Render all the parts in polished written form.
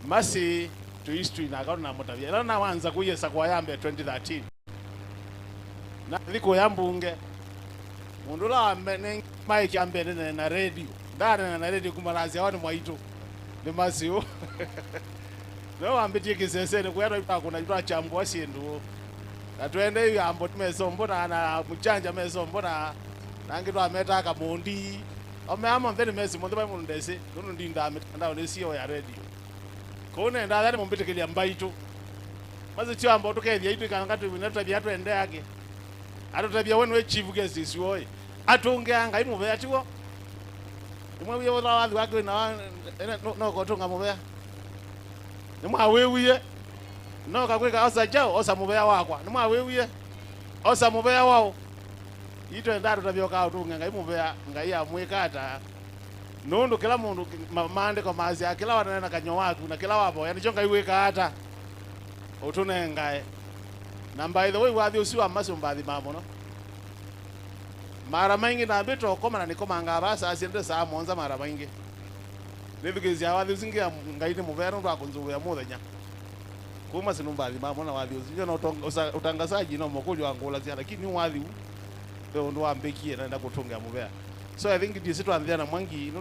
masi to history na kaona mutavia ila na wanza kuyesa kwa yambe 2013 na liko yambunge mundu la amene mike ambe na radio ndana na radio kumalazi awani mwaito ni masio no ambiti kisesene kuyano kuna jwa chambo asindu atwende yambo tumeso mbona na muchanja meso mbona nangitwa ametaka mundi omeama mveni mesi mundu bamu ndese nunu ndinda ametanda onesiyo ya radio kone ndadhani mumbitekelia mbaito maze chambo tukethia itu ikangatu binatwa twende yake atotabia wenu we chief guest isiwoe atungeanga imuvea tiwo imwe wiyo la wathi wake na no kotunga muvea nimwa wewiye no kakweka osa jao osa muvea wakwa nimwa wewiye osa muvea wao ito ndaro tabia ka utunga imuvea ngai amwekata nundu kila mundu mande kwa mazi akila wanana kanyo watu na kila wapo yani chonga iweka hata utunengae na by the way wathi usiwa masumbathi mamo no mara maingi na beto koma na nikoma ngabasa asiende saa monza mara maingi nithigezi wathi usingia ngaine muvera ndo akunzuwe ya muthenya kuma sinumbathi mamo na wathi usingia na utangazaji no mokojo wangola zia lakini wathi ndo ambekie na kutunga muvera. So I think it is to Andrea Mwangi, you know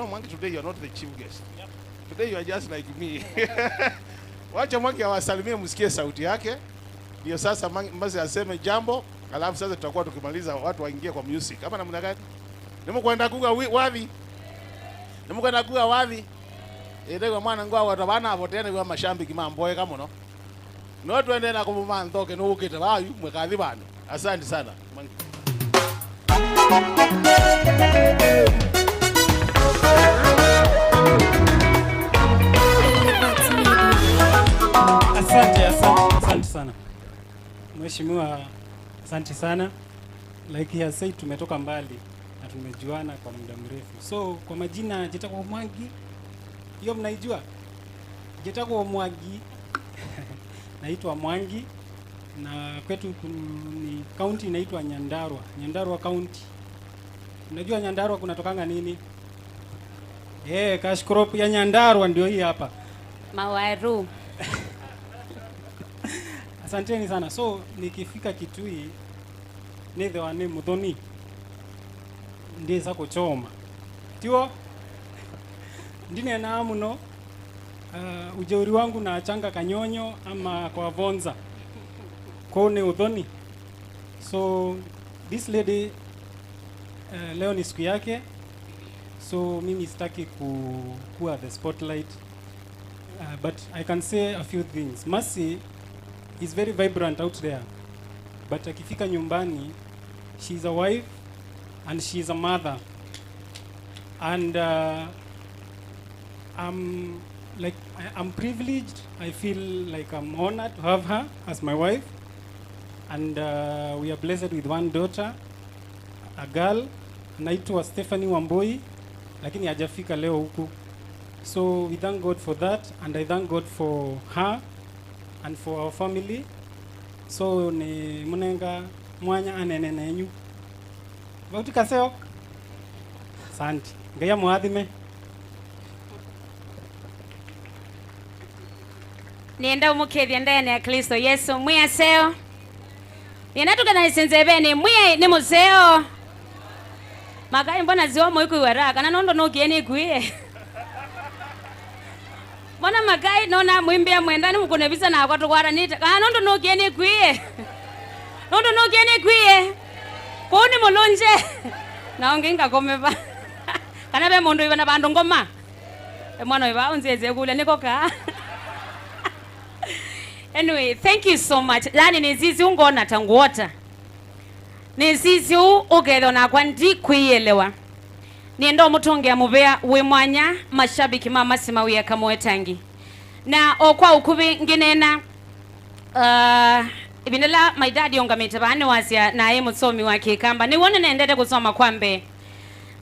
Mwangi today you are not the chief guest. Yep. Today you are just like me. Wacha Mwangi awasalimie msikie sauti yake. Ndio sasa Mbazi aseme jambo, alafu sasa tutakuwa tukimaliza watu waingie kwa music. Kama namna gani? Nimekwenda kuga wathi. Nimekwenda kuga wathi. Ndio mwana ngwa watu bana hapo tena kwa mashambiki mamboe kama no. No twende na kumuma ntoke no ukete bayu mwekathi bana. Asante sana. Mwangi. Asante sana Mheshimiwa, asante sana. Like he has said, tumetoka mbali na tumejuana kwa muda mrefu. So kwa majina Jetako Mwangi, hiyo mnaijua? Jetako Mwangi naitwa Mwangi na kwetu ni county inaitwa Nyandarua County. Unajua Nyandarua kunatokanga nini? Cash crop ya Nyandarua ndio hii hapa. Mawaru. Asanteni sana. So nikifika Kitui nethe wane muthoni ndiza kuchoma. Tio ndine na muno ujeuri wangu na changa kanyonyo ama kwa vonza. Kone udhoni. So this lady leo ni siku yake. So mimi sitaki kuwa the spotlight. But I can say a few things. Mercy is very vibrant out there. But akifika nyumbani, she's a wife and she's a mother. And I'm privileged. I feel like I'm honored to have her as my wife. And we are blessed with one daughter, a girl, naitwa Stephanie Wamboi, lakini hajafika leo huku. So we thank God for that, and I thank God for her and for our family. So ni munenga mwanya anene nenyu. Bauti kaseo? Asante. Ngaya muadhime. Nienda umukethia ndani ya Kristo Yesu. Mwiya seo. Yenatuka isenzebeni mwiya ni museo. Magai mbona ziwa moiku waraka na nondo no kieni kuie. Mbona magai nona mwimbia mwendani mukone visa na watu kwara nita. Kana nondo no kieni kuie. Nondo no kieni kuie. Koni mulonje. Naonginga komeba. Kana be mundu ibana bandu ngoma. Mwana iba unzeze kule niko ka. Anyway, thank you so much. Lani nizizi ungona tanguota. Nizizi ugetho na kwa ndi kuielewa. Nienda mutonge ya muvea we mwanya mashabiki mama Mawia Kamuwetangi. Na okwa ukubi nginena ibinela my dad yongamete bane wasia na ye mutsomi wake kamba. Niwone naendete kusoma kwambe.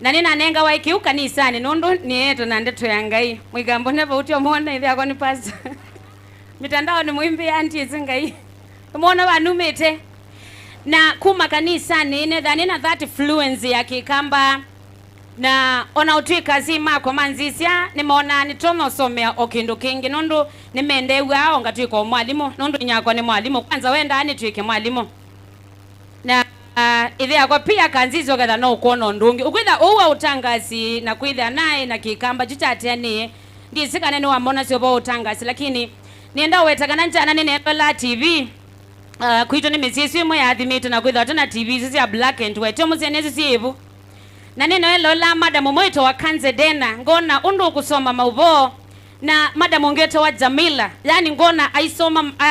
Na nina nenga waiki ukanisani nundu ni yetu na ndeto yangai. Mwigambo neba uti omona ithi akoni pasta. Mitandao ni muimbi anti zingai. Umeona wanumete. Na kuma kanisa nina that fluency ya kikamba na ona utwika zima kwa manzisia nimeona nitono somea okindu kingi nundu nimendewa ongatwika mwalimu nundu nyakwa ni mwalimu kwanza wenda ani twike mwalimu na ile yako pia kanzizo kadha no kuona ndungi ukwitha uwa utangasi na kwitha naye na kikamba chichatianie ndisikane ni wamona sio bo utangasi lakini nienda wetakana njana nene la TV kuito ni misisi imwe ya thimito na kwitha tena TV sisi ya black and white tomo zenezi sibu na neno elo la madam mwito wa Kanzedena ngona undu kusoma maubo na madam ongeto wa Jamila yani ngona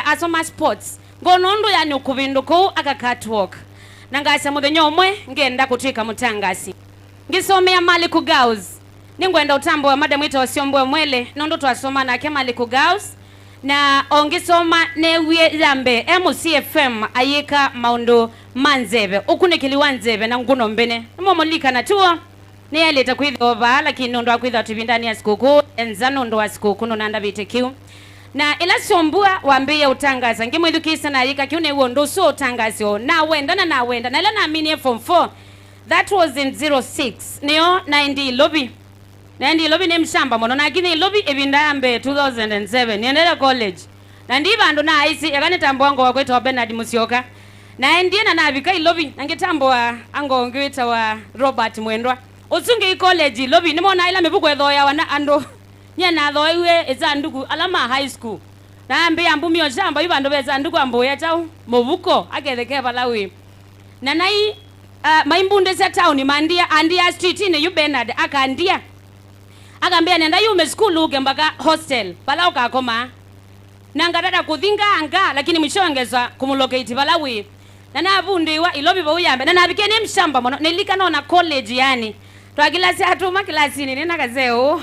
asoma sports ngona undu yani ukuvinduko aka catwalk na ngasa muthenyo umwe ngenda kutwika mutangasi ngisomea mali ku girls ningwenda utambo wa madam mwito wasiombwe mwele nundu twasoma na kemali ku girls na ongisoma newie zambe MCFM ayika maundu manzebe ukunikili wanzebe na nguno mbene momolika na tuo ne aleta kwithoba lakini ndo akwitha tubindani ya sikuku enzano ndo asikuku no nanda bitekiu na ila sombua wambie utangaza ngimwithukisa na ayika kiune uo ndo so utangazo na wenda na ila naamini form 4 that was in 06 neo 90 lobby Nandi lobby ni mshamba mono na kini lobby ebindambe 2007 niendele college na ndi bandu na isi yakani tambo wango wakweta wa Bernard Musyoka na ndiye na abika lobby nangitambo wa ango ngwita wa Robert Mwendwa usunge college lobby nimona ila mebuko ethoya wana ando nyana thoiwe ezanduku alama high school na ambe ambumio shamba ibandu bezanduku amboya tau mobuko aketheke balawi na nai maimbunde sa town mandia andia street ine yu Bernard akandia akambia nenda yume school uge mpaka hostel pala ukakoma nanga dada kuthinga anga lakini mwisho ongeza kumulocate Malawi na nabundiwa ilobi bo uyambe na nabikene mshamba mono nelika na college yani twagilasi atuma kilasini nina kazeo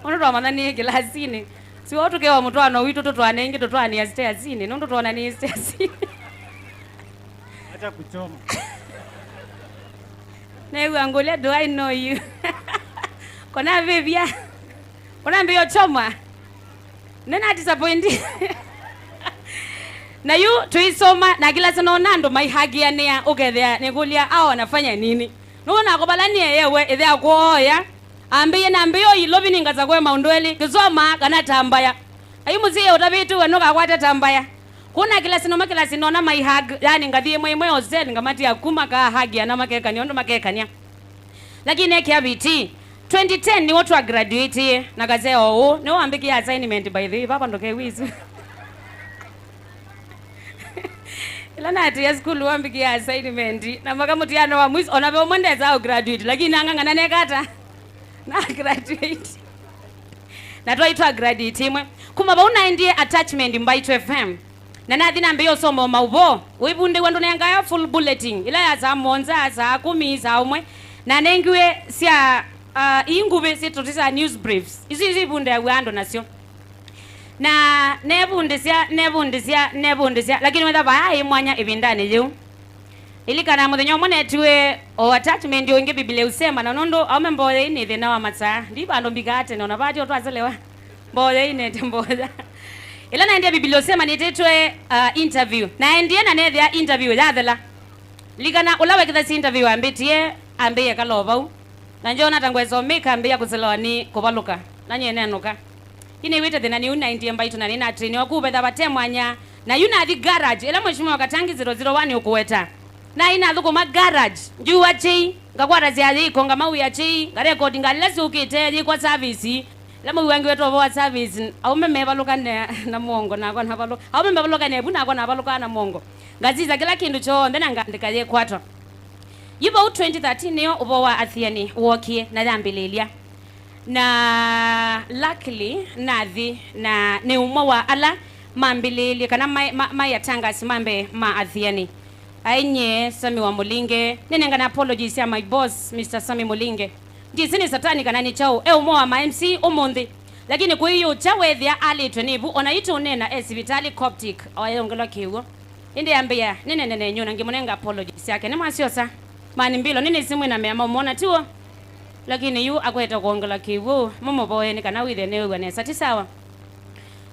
ono ndo manani kilasini si watu kewa mutwana witu toto anenge toto ani stairs sini ndo toto anani stairs acha kuchoma newe angolia do I know you kona vivya kona mbio choma nena disappointed na yu tuisoma na kila sana onando maihagia nia ukethea nigulia au anafanya nini nuna kubalani yewe ithea kuoya ambiye na mbio ilobi ningaza kwa maundweli kizoma kana tambaya ayu muzie utabitu wenoka kwata tambaya kuna kila sinona maihag yani ngadie mwe ozel ngamati ya kuma ka hagia na makeka ni ondo makeka nia lakini kia biti 2010 ni watu wa graduate na gazeo ni waambiki assignment by the papa ndo kewizu ila na ati school waambiki assignment na maka mutiano wa mwizi onabe omondeza au graduate lakini angangana nekata na graduate na twaitwa graduate imwe kuma bauna ndie attachment mbaitwe FM na nathi na mbio somo maubo wibunde wendo nenga ya full bulletin ila ya za monza za 10 za umwe na nengiwe sia ingube sitotisa news briefs izi bunde wando nasio na nebundisia lakini wenda ba mwanya ibindani leo ilikana muthenyo monetwe o attachment yo nge biblia usema na nondo aume mbole ini thina wa matsa ndi bando mbigate na nabati otwazelewa mbole ine temboza ila na ndia biblia usema nitetwe interview na ndiye na nethia interview yathela likana ulawe kitha interview ambitie ambiye kalobau na njona tangwezo mika ambiya kuzelani kubaluka na nyenenuka ine wite thina ni una ndie mbaitu na nina train wakubetha batemwanya na yuna the garage ila mheshimiwa Katangi 001 ukuweta na ina thuko ma garage njua chei ngakwara ziathi konga Mawia chei ngarekodi ngalesi ukite kwa service lama wangi wetu wa service au meme baluka na mongo na kwa baluka au meme baluka ne buna kwa baluka na mongo ngaziza kila kindu cho ndena ngandika ye kwato yibo 2013 niyo ubo wa athiani wokie na dhambililia na luckily nathi na ni umwa wa ala mambilili kana mai atanga simambe ma athiani ainye Sami wa Mulinge nenenga na apologies ya my boss Mr. Sami Mulinge ndizini satani kana ni chao umwa wa ma MC umundi lakini kwa hiyo chawethia alitwe nibu onaito unena esivitali Coptic ayongela kiwo indi ambia nene nyona ngimunenga apologies yake ni mwasiosa mani mbilo nini simu na mema umeona tuo lakini yu akweta kuongela kiwu mumo boye ni kana withe ne wane sati sawa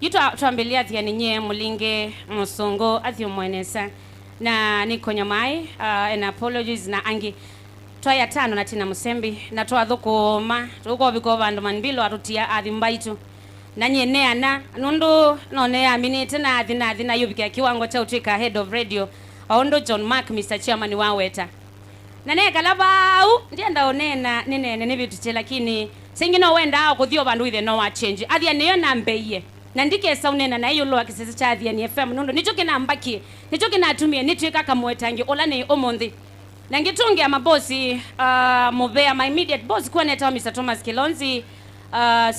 yitu tuambilia athia ni nye Mulinge Musongo athio mwenesa na niko nyamai and apologies na angi twaya tano na tina musembi na twathukuma tuko biko bandu manbilo atutia athimbaitu na nyeneana nundu none aminite na athina yubika kiwango cha utwika head of radio ondo John Mark Mr Chairman wa weta na ne kalabau ndienda onena ninene nibitu lakini singino wenda kuthio bandu ithe no wa change athia niyo nambeiye na ndike saunena na iyo loa kisese cha athia ni FM nundu nicho kinambakie nicho kinatumie nitwika Kamuwetangi ola ni omonthi na ngitungia mabosi Mawia my immediate boss kwa neta Mr Thomas Kilonzi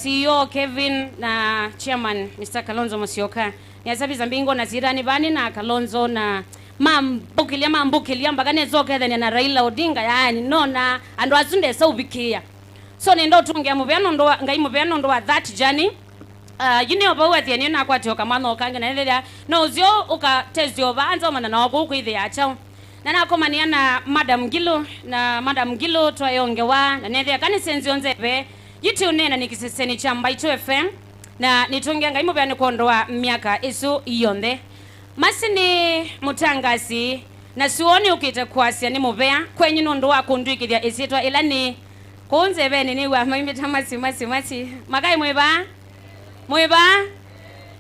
CEO Kevin na chairman Mr Kalonzo Musyoka niasabiza mbingo na zirani bani na Kalonzo na mambukilia mbagane zoke thene na Raila Odinga yani nona ando asunde saubikia so nendo tungia Mawia ndo ngai Mawia ndo wa that journey yini obawa thiani na kwatioka mwana okange na ndelia no uzio ukatezio banza mana na oku ithe achao na nakomania na Madam Gilo twayongewa na nethia kanisenzi onzebe yitu nena nikiseseni cha Mbaito FM na nitungia ngai Mawia ni kuondoa miaka isu iyonde masini mutangasi na suoni ukita kwasia ni Mawia kwenye nondo wa kundwikithia isitwa ilani kunzebe ni wa maimita masi makai mweba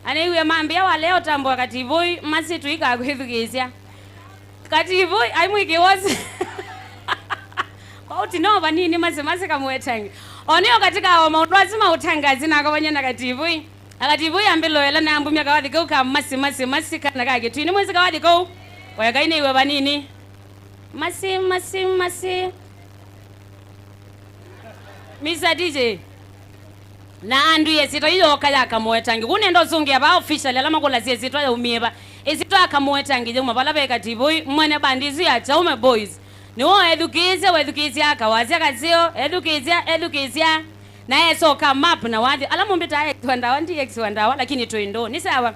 aniwe mambia wa leo tambo wakati voi masi tuika kuhithukizia kativu aimwiki wosi kwa utinova nini masi Kamuwetangi oneo katika maundu azima utangazi na akabanya kativu ambilo ela na ambumia kawadhi kau ka masi kana kage tuini mwezi kawadhi kau wayagaine iwe banini masi Mr DJ na andu yesito iyo kaya Kamuwetangi kune ndo zungia ba official alama kula zesito ya umieba isito Kamuwetangi je mabala be kativu mwene bandizi ya chaume boys ni wo edukize akawazi akazio edukize na yeso ka map na wadi alamu mbita twanda wandi wandawa lakini tuindo ni sawa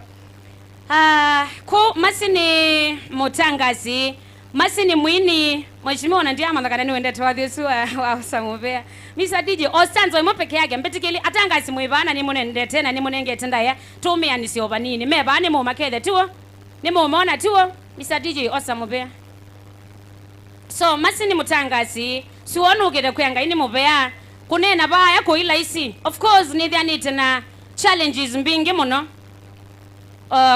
ko masini mutangazi masini mwini mheshimiwa na ndiama ndakana wende twadhisu wa Samuvea Mr DJ osanzo imo peke yake mbetikili atangasi mwibana ni munende tena ni munenge tenda ya tumia ni sioba nini meba ni mu makede tuo ni mu umeona tuo Mr DJ Osamuvea so masini mutangazi suonu ukide kuyanga ini Mawia kunena baya ko ila isi of course ni thani tena challenges mbingi muno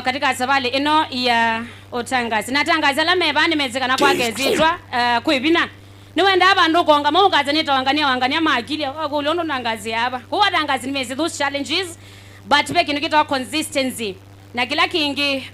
katika sabali ino ya utangazi na tangaza la meba ni mezekana kwake zitwa kwibina ni wenda abandu konga mukaza nitawangania maakili akulondo nangazi hapa kwa tangazi ni mezi those challenges but peki nikitoa consistency na kila kingi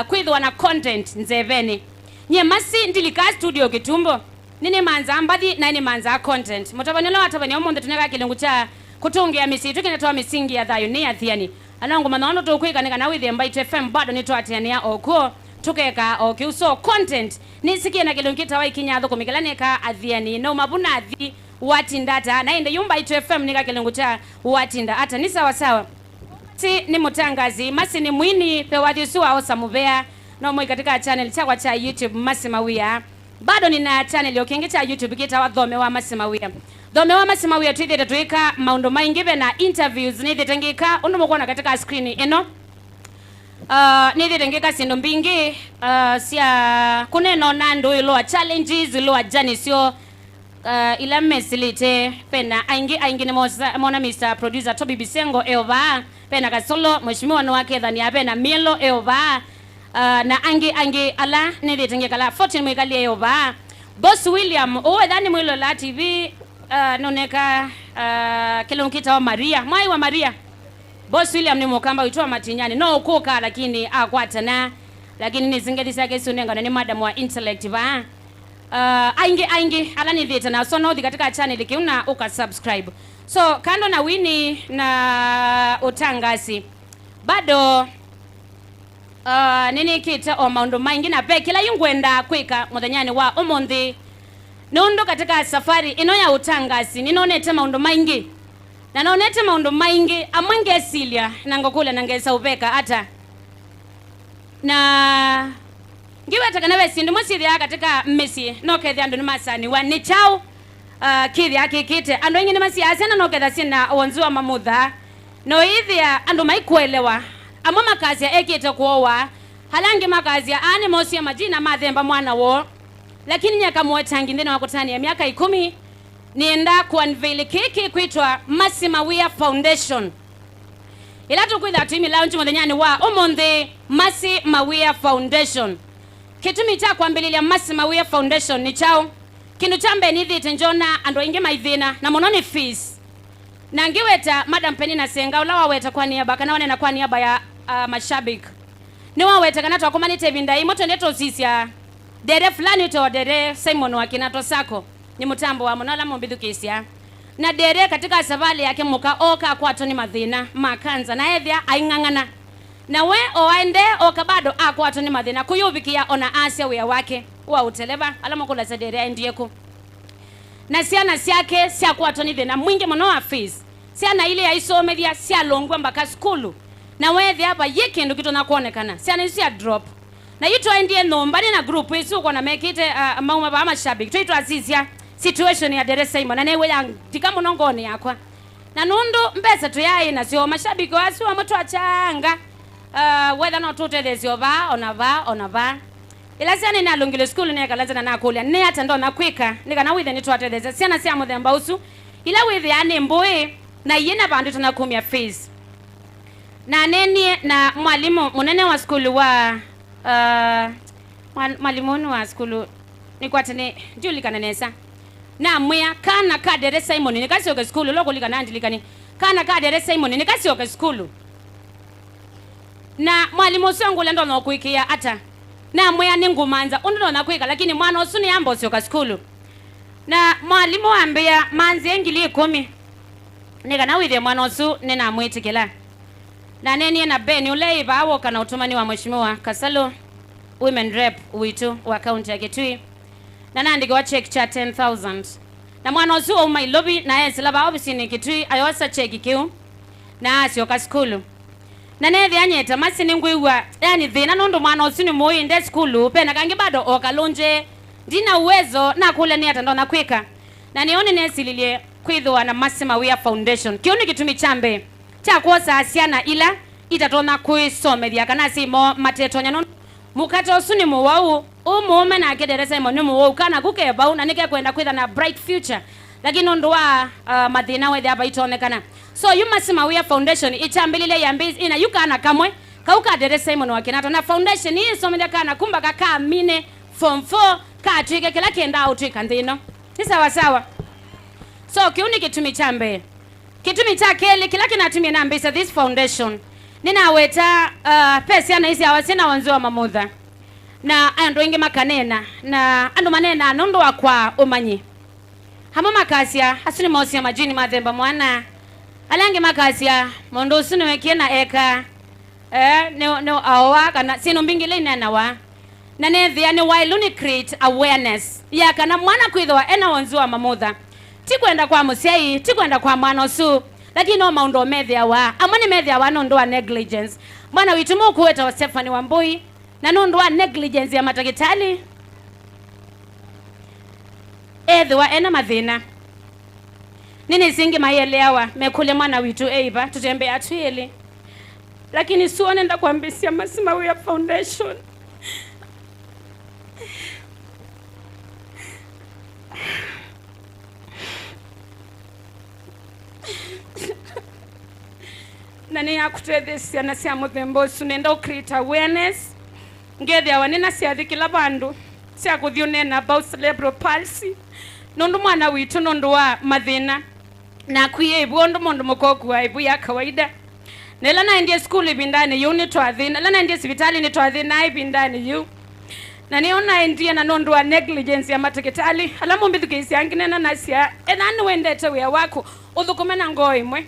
kwithwa na content nzeveni nye masi ndilika studio kitumbo nini manza ambadi na nini manza content mutabanelo atabani omonde tuneka kilungu cha kutungia misitu kinatoa misingi ya thayo ni athiani anangu manaono tukwika nika na withi Mbaito FM bado nitwatiania okuo tukeka okiuso content nisikie na kilungu kita waikinya thoko mikilaneka athiani no mabuna athi watindata na inde Mbaito FM nika kilungu cha watinda hata ni sawa si ni mutangazi masi ni mwini pewadhisu wa Samuvea no moi katika channel chakwa cha YouTube Mawia bado nina channel yokingi cha YouTube kita wa Dhome wa Mawia twithite tuika maundu maingi na interviews nithitengika undu mukona katika screen ino nithitengika sindu mbingi sia kuneno nandu ilo challenges ilo jani sio ila mesilite pena aingi ni mona Mr Producer Toby Bisengo Eva pena kasolo mheshimiwa no wake dhani apena Milo Eva na angi ala nithitengika la 14 mwikali Eva Boss William uwe dhani mwilo la TV noneka kilomita wa Maria mai wa Maria Boss William ni mukamba uitwa matinyani no ukuka lakini akwatana lakini nizingedi sake sunenga na ni madam wa intellect ba aingi ala ni dhita na so no katika channel kiuna uka subscribe so kando na wini na utangasi bado nini kita o maundu maingi na pe kila yungwenda kwika muthanyani wa omonthi nondo katika safari ino ya utangasi ninonete maundu maingi na nonete maundu maingi amwange silia nangokula nangesa upeka hata na ngiwe takanawe sindu musithia katika mesi no kethe andu ni masani wa ni chao kithi akikite andu ingi ni masiasa na no ketha sina wonzu wa mamutha no ithia andu maikuelewa amwa makazi ya ekite kuowa halangi makazi ya ani mosi ya majina mathemba mwana wo lakini nya Kamuwetangi ndina wakutani ya miaka 10 nienda kuunveil kiki kuitwa Mawia Foundation. Ila tukwitha timi launch muthenyani wa umonde Mawia Foundation. Kitumi cha kwambililia Mawia Foundation ni chao kindu chambe ni thite njona ando inge maithina na mononi fees. Na ngiweta Madam Penina Senga ula waweta kwa niaba kana wanena kwa niaba ya mashabik. Ni waweta kana twakumanite binda imo twendeto sisia dere fulani to dere Simon wakinato sako ni mutambo wa monala mombithukisia. Na dere katika savali yake muka oka kwa toni mathina makanza na ethia aingangana. Na we oaende oka bado akwa toni mathina kuyubikia ona asia wea wake wa uteleba alama kula sadere ndieko. Na siana siake sia kwa toni thina mwingi muno wa fees. Siana ile ya isomethia sia longwa mpaka skulu. Na wethi hapa yekindu kitu na kuonekana. Siana isia drop. Na yitu aindie nombani na group isu kwa na mekite mauma ba mashabiki. Tuitu azizia situation ya Dere Simon na newe yang tikamu nongoni yakwa. Na nundu mbesa tuyai na sio mashabiki wasi wa mtu achanga. Whether not tote the sio ba onava. Ila siana ina lungile skulu ne kalaza na nakulia. Ne ata ndo nakwika nika na withe ni tote the siana sia muthemba usu. Ila withe ane mboe na yena bandu tunakumia fees. Na neni na mwalimu munene wa skulu wa mwalimu wa skulu ni kwatene julika nanesa na mwya kana ka Dere Simon ni kasi oke skulu loko lika nandilika ni kana ka Dere Simon ni kasi oke skulu na mwalimu songo lendo no kuikia ata na mwya ni ngumanza undo na kuika lakini mwana osuni ambo sioka skulu na mwalimu ambia manzi engili 10 nika na withe mwana osu nina mwitikila na neni na Beni ule iba awo kana utumani wa mheshimiwa Kasalo women rep witu wa county ya Kitui na nandike wa check cha 10,000 na mwana osu o my lobby na esela ba obisi ni Kitui ayosa check kiu na asio ka skulu na nethi anyeta masini ngwiwa yani thina nundu mwana osu ni moyo inde skulu pena kangi bado okalonje ndina uwezo na kule ni ata ndo na kwika na nione nesililie kwithwa na Mawia Foundation kiuni kitumi chambe cha kuosa asiana ila itatona kuisomethia kana simo matetonya no mukato usuni muwau umume na Dere Simon ni muwau kana kukeba na nike kwenda kwitha na bright future lakini ndo wa mathina wethi hapa itonekana so you Mawia Foundation itambilile ya mbizi ina yukana kamwe kauka Dere Simon wakinato na foundation hii somethia kana kumba kaka mine form 4 ka twike kila kenda utwika ndino ni sawa sawa so kiuni kitumi chambe kitumi cha keli kila kinatumia na mbisa this foundation ninaweta pesa na hizi awasina wanzo wa mamudha na ando inge makanena na ando manena nondo wakwa umanyi hama makasia asuni mosi ya majini madhemba mwana alange makasia mondo usuni wekiena eka no awa kana sino mbingile inanawa na nethi yani wailuni create awareness ya kana mwana kuidhwa ena wanzo wa mamudha tikwenda kwa musiai tikwenda kwa mwana osu lakini no maundo methia wa amani methia wa no ndo wa negligence bwana witumu kuweta wa Stephanie Wambui na no ndo wa negligence ya matagitali wa ena mathina nini singi mayelewa mekule mwana witu eiba tutembe atuili lakini suone nda kuambisia Mawia Foundation nani yakutwethisia na sia muthembo sunenda create awareness ngethe awanena sia thikila bandu sia kuthiunena about cerebral palsy nundu mwana witu nundu wa mathina na kuyebu ndu mundu mukoku wa ibu ya kawaida nela na ndie school ibindani yu ni twathina la na ndie hospitali ni twathina ibindani yu na niona ndie na nundu wa negligence ya matakitali alamu mbithukisi anginena na sia enani wendete wea wako uthukumena ngoo imwe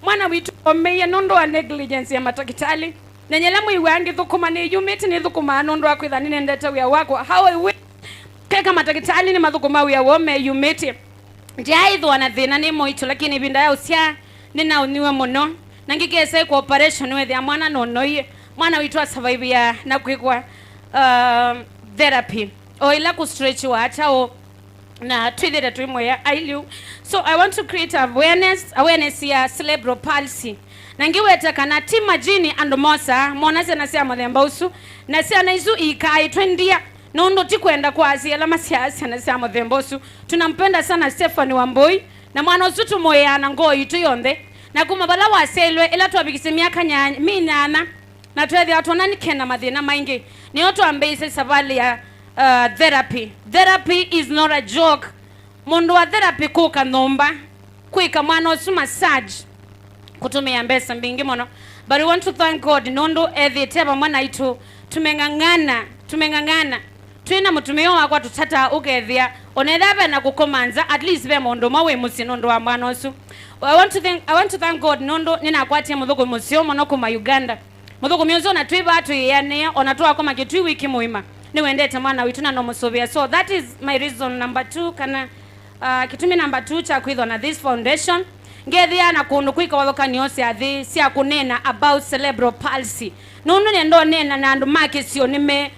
mwana witu omeya nondo wa negligence ya matakitali na nyelamu iwangi thukuma ni yumiti ni thukuma nondo wa kwitha nini ndete wea wako hawa iwe keka matakitali ni mathukuma wea wome yumiti ndiaithu wana thina ni moitu lakini binda ya usia nina uniwe muno na ngikese kwa operation wethi mwana nonoye mwana witu wa survive ya na kwikwa therapy o ila ku stretch wa ata o na twithire twimoya ailu so I want to create awareness ya cerebral palsy na ngiweta kana tima jini and mosa mona sena sia muthemba usu na sia na izu ikai twendia nondo tikwenda kwa asiela masiasa na siamo thembosu tunampenda sana Stephanie Wambui na mwana usutu moyana ngoi tu yonde na kumabala waselwe ila twabikise miaka nyanya minana na twethe atona kena mathina maingi ni oto ambeise savali ya therapy is not a joke. Mundu wa therapy kuka nomba kuika mwana usu massage kutumia mbesa mbingi mono, but we want to thank God nondo teba mwana itu tumengangana twina mutumio wakwa tutata ukethia onethabe na kukomanza at least be mondo mawe musinondo wa mwana usu. I want to thank God nondo nina kwatia muthugu musio mono kuma Uganda muthugu mionzo na twiba atu yane onatoa koma kitwi wiki muima ni wendete mwana witu na no musovia. So that is my reason number 2 kana kitumi number 2 cha kwithwa na this foundation ngethia na kundu kwika wathoka niose athi sia kunena about cerebral palsy nundu nendo nena na andu make sio nime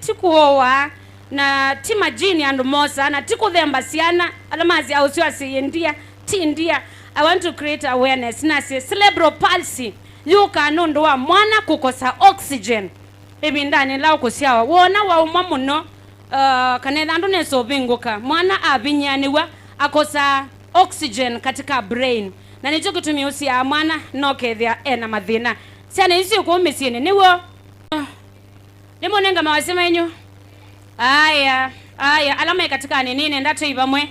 ti kuowa na ti majini andu mosa na ti kuthemba siana alamazi au sio asiyendia ti ndia. I want to create awareness na cerebral palsy yuka nundu wa mwana kukosa oxygen ebindani lao kusiawa wona wa umwa muno kanetha andu neso binguka mwana abinyaniwa akosa oxygen katika brain na nicho kitumia usia mwana no kethia ena mathina siana isi ko misini niwo nimonenga mawasema yenyu aya alama katika nini ndato ibamwe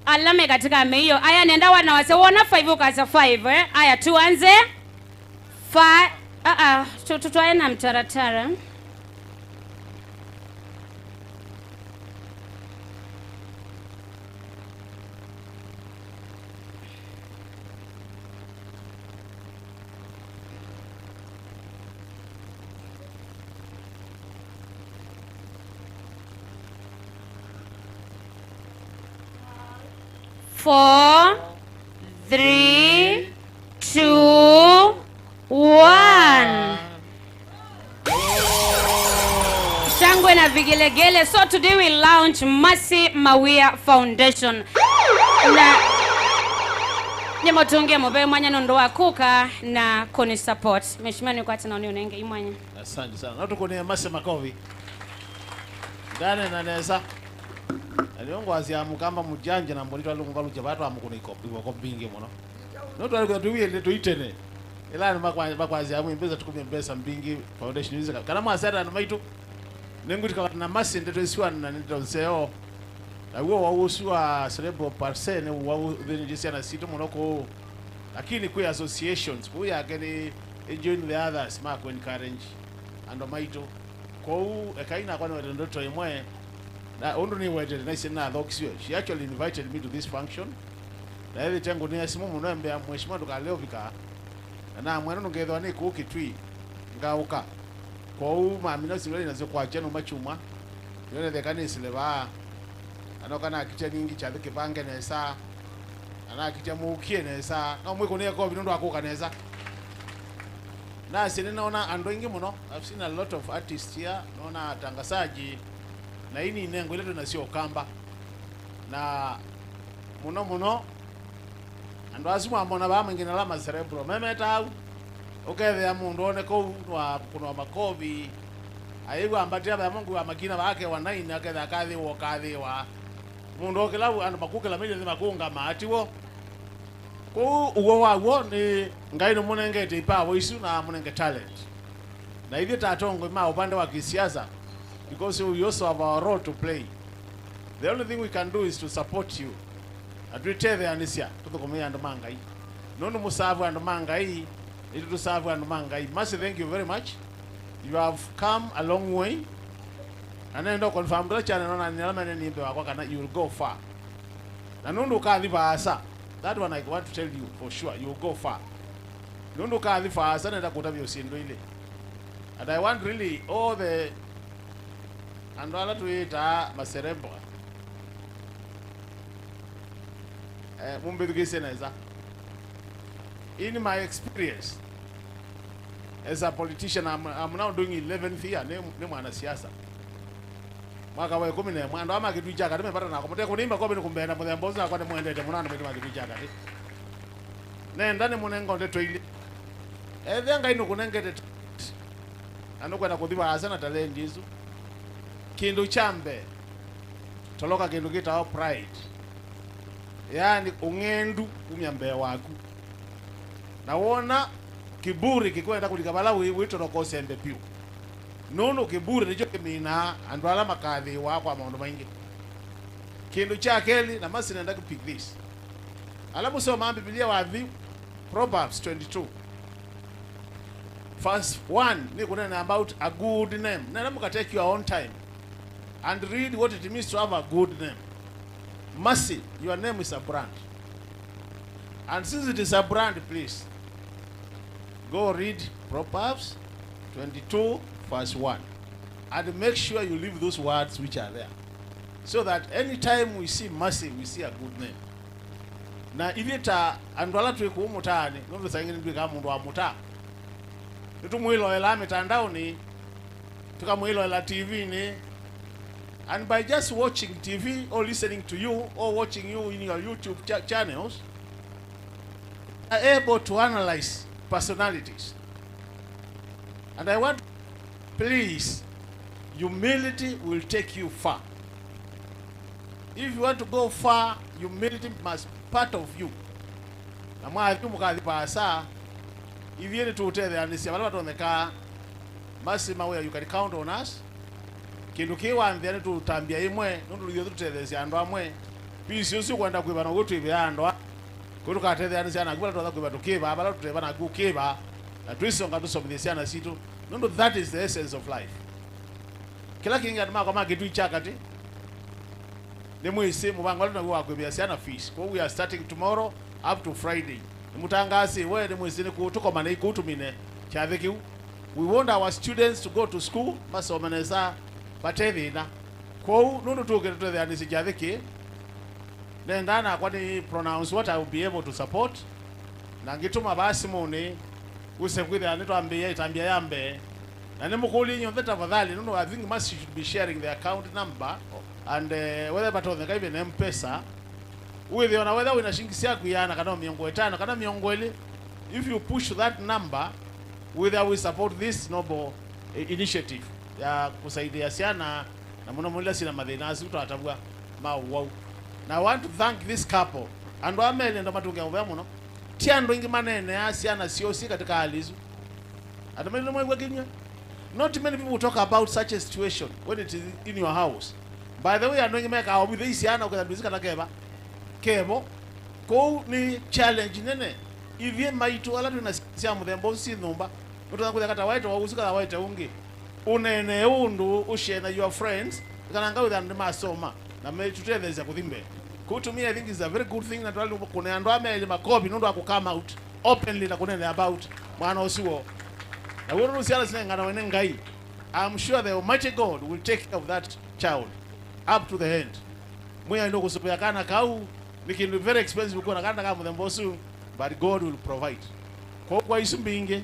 alama katika meyo aya nenda wana wase wona 5 ukasa 5 aya tuanze 5 tutwaye na mtaratara. Four, 3, 2, 1. Shangwe na vigelegele. So today we launch Mawia Foundation. Na nyemotunge mobe mwanya nondo wakuka na koni support. Mheshimiwa ni kwa tena unenge imwanya. Asante sana. Na tukone Masi makovi. Ndane na neza. Aliongo aziamu kamba mujanja na mbonito alungu luja watu amukuna iko bingi mono. Noto alikuwa tuwie tuitene. Ila ni makwa aziamu imbeza tukumye mbesa mbingi foundation hizi. Kana mwasera na maitu nenguti na Masi ndeto isiwa na nito seo. Na huo wausiwa cerebral palsy ne wau venijisia na sito monoko. Lakini kwa associations kuya akeni join the others mark encourage ando maitu. Kwa ekaina kwa ndoto imwe na undu ni wete na sina doksio. She actually invited me to this function. Na ile tangu ni asimu munombe mheshimiwa tukaleo vika. Na mwana ngethwa ni kukitwi ngauka. Kwa mami no sibali nazo kwa chenu machuma. Yone the kanisile ba. Anoka na kicha nyingi cha thike bange nesa. Ana kicha mukie nesa. Na mwiko ne ko binondo akoka nesa. Na sine naona ando ingi muno. I've seen a lot of artists here. Naona tangasaji na hii nengo ile tunasio kamba na muno ando asimu amona ba mengine la cerebral memeta au ukethe ya mundu one ko wa kuno makobi aiwa ambatia ba mungu wa makina bake wa 9 aketha kathi wa mundu okela ando makukela mili makunga matiwo ko uwo wawo ni ngai no munengete ipawo isu na munenge talent na hivyo tatongo ma upande wa kisiasa because we also have our role to play. The only thing we can do is to support you. Adwiteve anisia tukomea ndo mangai. Nono musavu ndo mangai, ili tusavu ndo mangai. Masi, thank you very much. You have come a long way. And then ndo confirm the channel nona nyalama nimbe wako kana you will go far. Na nondo kathi asa. That one I want to tell you for sure, you will go far. Nondo kathi asa nenda kutabyo sindo ile. And I want really all the and all tuita maserembo mumbedugise neza. In my experience as a politician, I'm now doing 11th year ne mwana siasa mwaka wa 10 mwando ama kitu chaka nimepata na komote kunimba ko bini kumbena mudemboza kwa mwendete munana bini kitu chaka ne ndane munengo ndeto ile ethenga ino kunengete anokwenda kuthiba asana talenjizu kindu chambe toloka kindu kitao pride, yani ung'endu umyambe waku na wona kiburi kikwenda kulikabala witoroka sembe piu nono kiburi nicho kimina andu ala makathi wako amaundu maingi kindu cha keli na masi nenda kupick this alamu soma Biblia wathi Proverbs 22 verse 1 ni kunena about a good name. Nena muka take your own time and read what it means to have a good name. Mercy, your name is a brand. And since it is a brand, please go read Proverbs 22 verse 1 and make sure you leave those words which are there, so that anytime we see mercy, we see a good name. Na ivita andwala tuwe kuumutani nondo saingini ndwika mundu wa muta nitumuilo ela mitandao ni tukamuilo ela TV ni, and by just watching TV or listening to you or watching you in your YouTube channels are able to analyze personalities. And I want, please, humility will take you far. If you want to go far, humility must be part of you. Na mwathi mukadhi pasa if you need to tell the anisia wala on the car Masi Mawia, you can count on us. Kindu kiwambia tu tambia imwe nundu lyo tutethesi andu amwe pisi usi kwenda kwiba no gutu ibe andu kuruka tethe anisia na kwenda kwiba tukiba abala tuteba na gukiba na twisonga tusomithesiana situ nundu that is the essence of life. Kila kinga ndima kama kitu ichakati ne mwisi mubango na kwa kwibia siana fish. So we are starting tomorrow up to Friday. Mutangasi we ne mwisi ne kutukoma ne kutumine kyathekiu. We want our students to go to school masomenesa batethina kwa nundu tukire tuthe anisi kyatheki nendana kwani pronounce what I will be able to support na ngituma basi muni usekwithe anito ambia itambia yambe na nemukuli nyothe tafadhali nundu I think must should be sharing the account number and whether batothe kaibe na mpesa uwe ona whether una shilingi yako yana kana 500 kana 200 if you push that number whether we support this noble initiative ya kusaidia siana na muno mulila sina madhinasi utatabwa wow. Now I want to thank this couple and wamele ndo matunga mwa muno tiando ingi manene asiana siosi katika alizu atamene mwe ginya. Not many people talk about such a situation when it is in your house. By the way, I know you make our with this yana ukadizika na kebo ko ni challenge nene ivye maitu ala tunasikia mudembo si numba mtu kuja kata waito wausika waito ungi unene undu ushare your friends kananga with and masoma na metuteleza kuthimbe kutumia. I think is a very good thing na twali kuna ndo ameli makopi ndo akukama out openly na kunene about mwana osiwo na woro usiala sinengana wene ngai. I'm sure the Almighty God will take care of that child up to the end. Mwe ndo kusopya kana kau nikindu very expensive kuna kana kama mbosu, but God will provide. Kwa isumbinge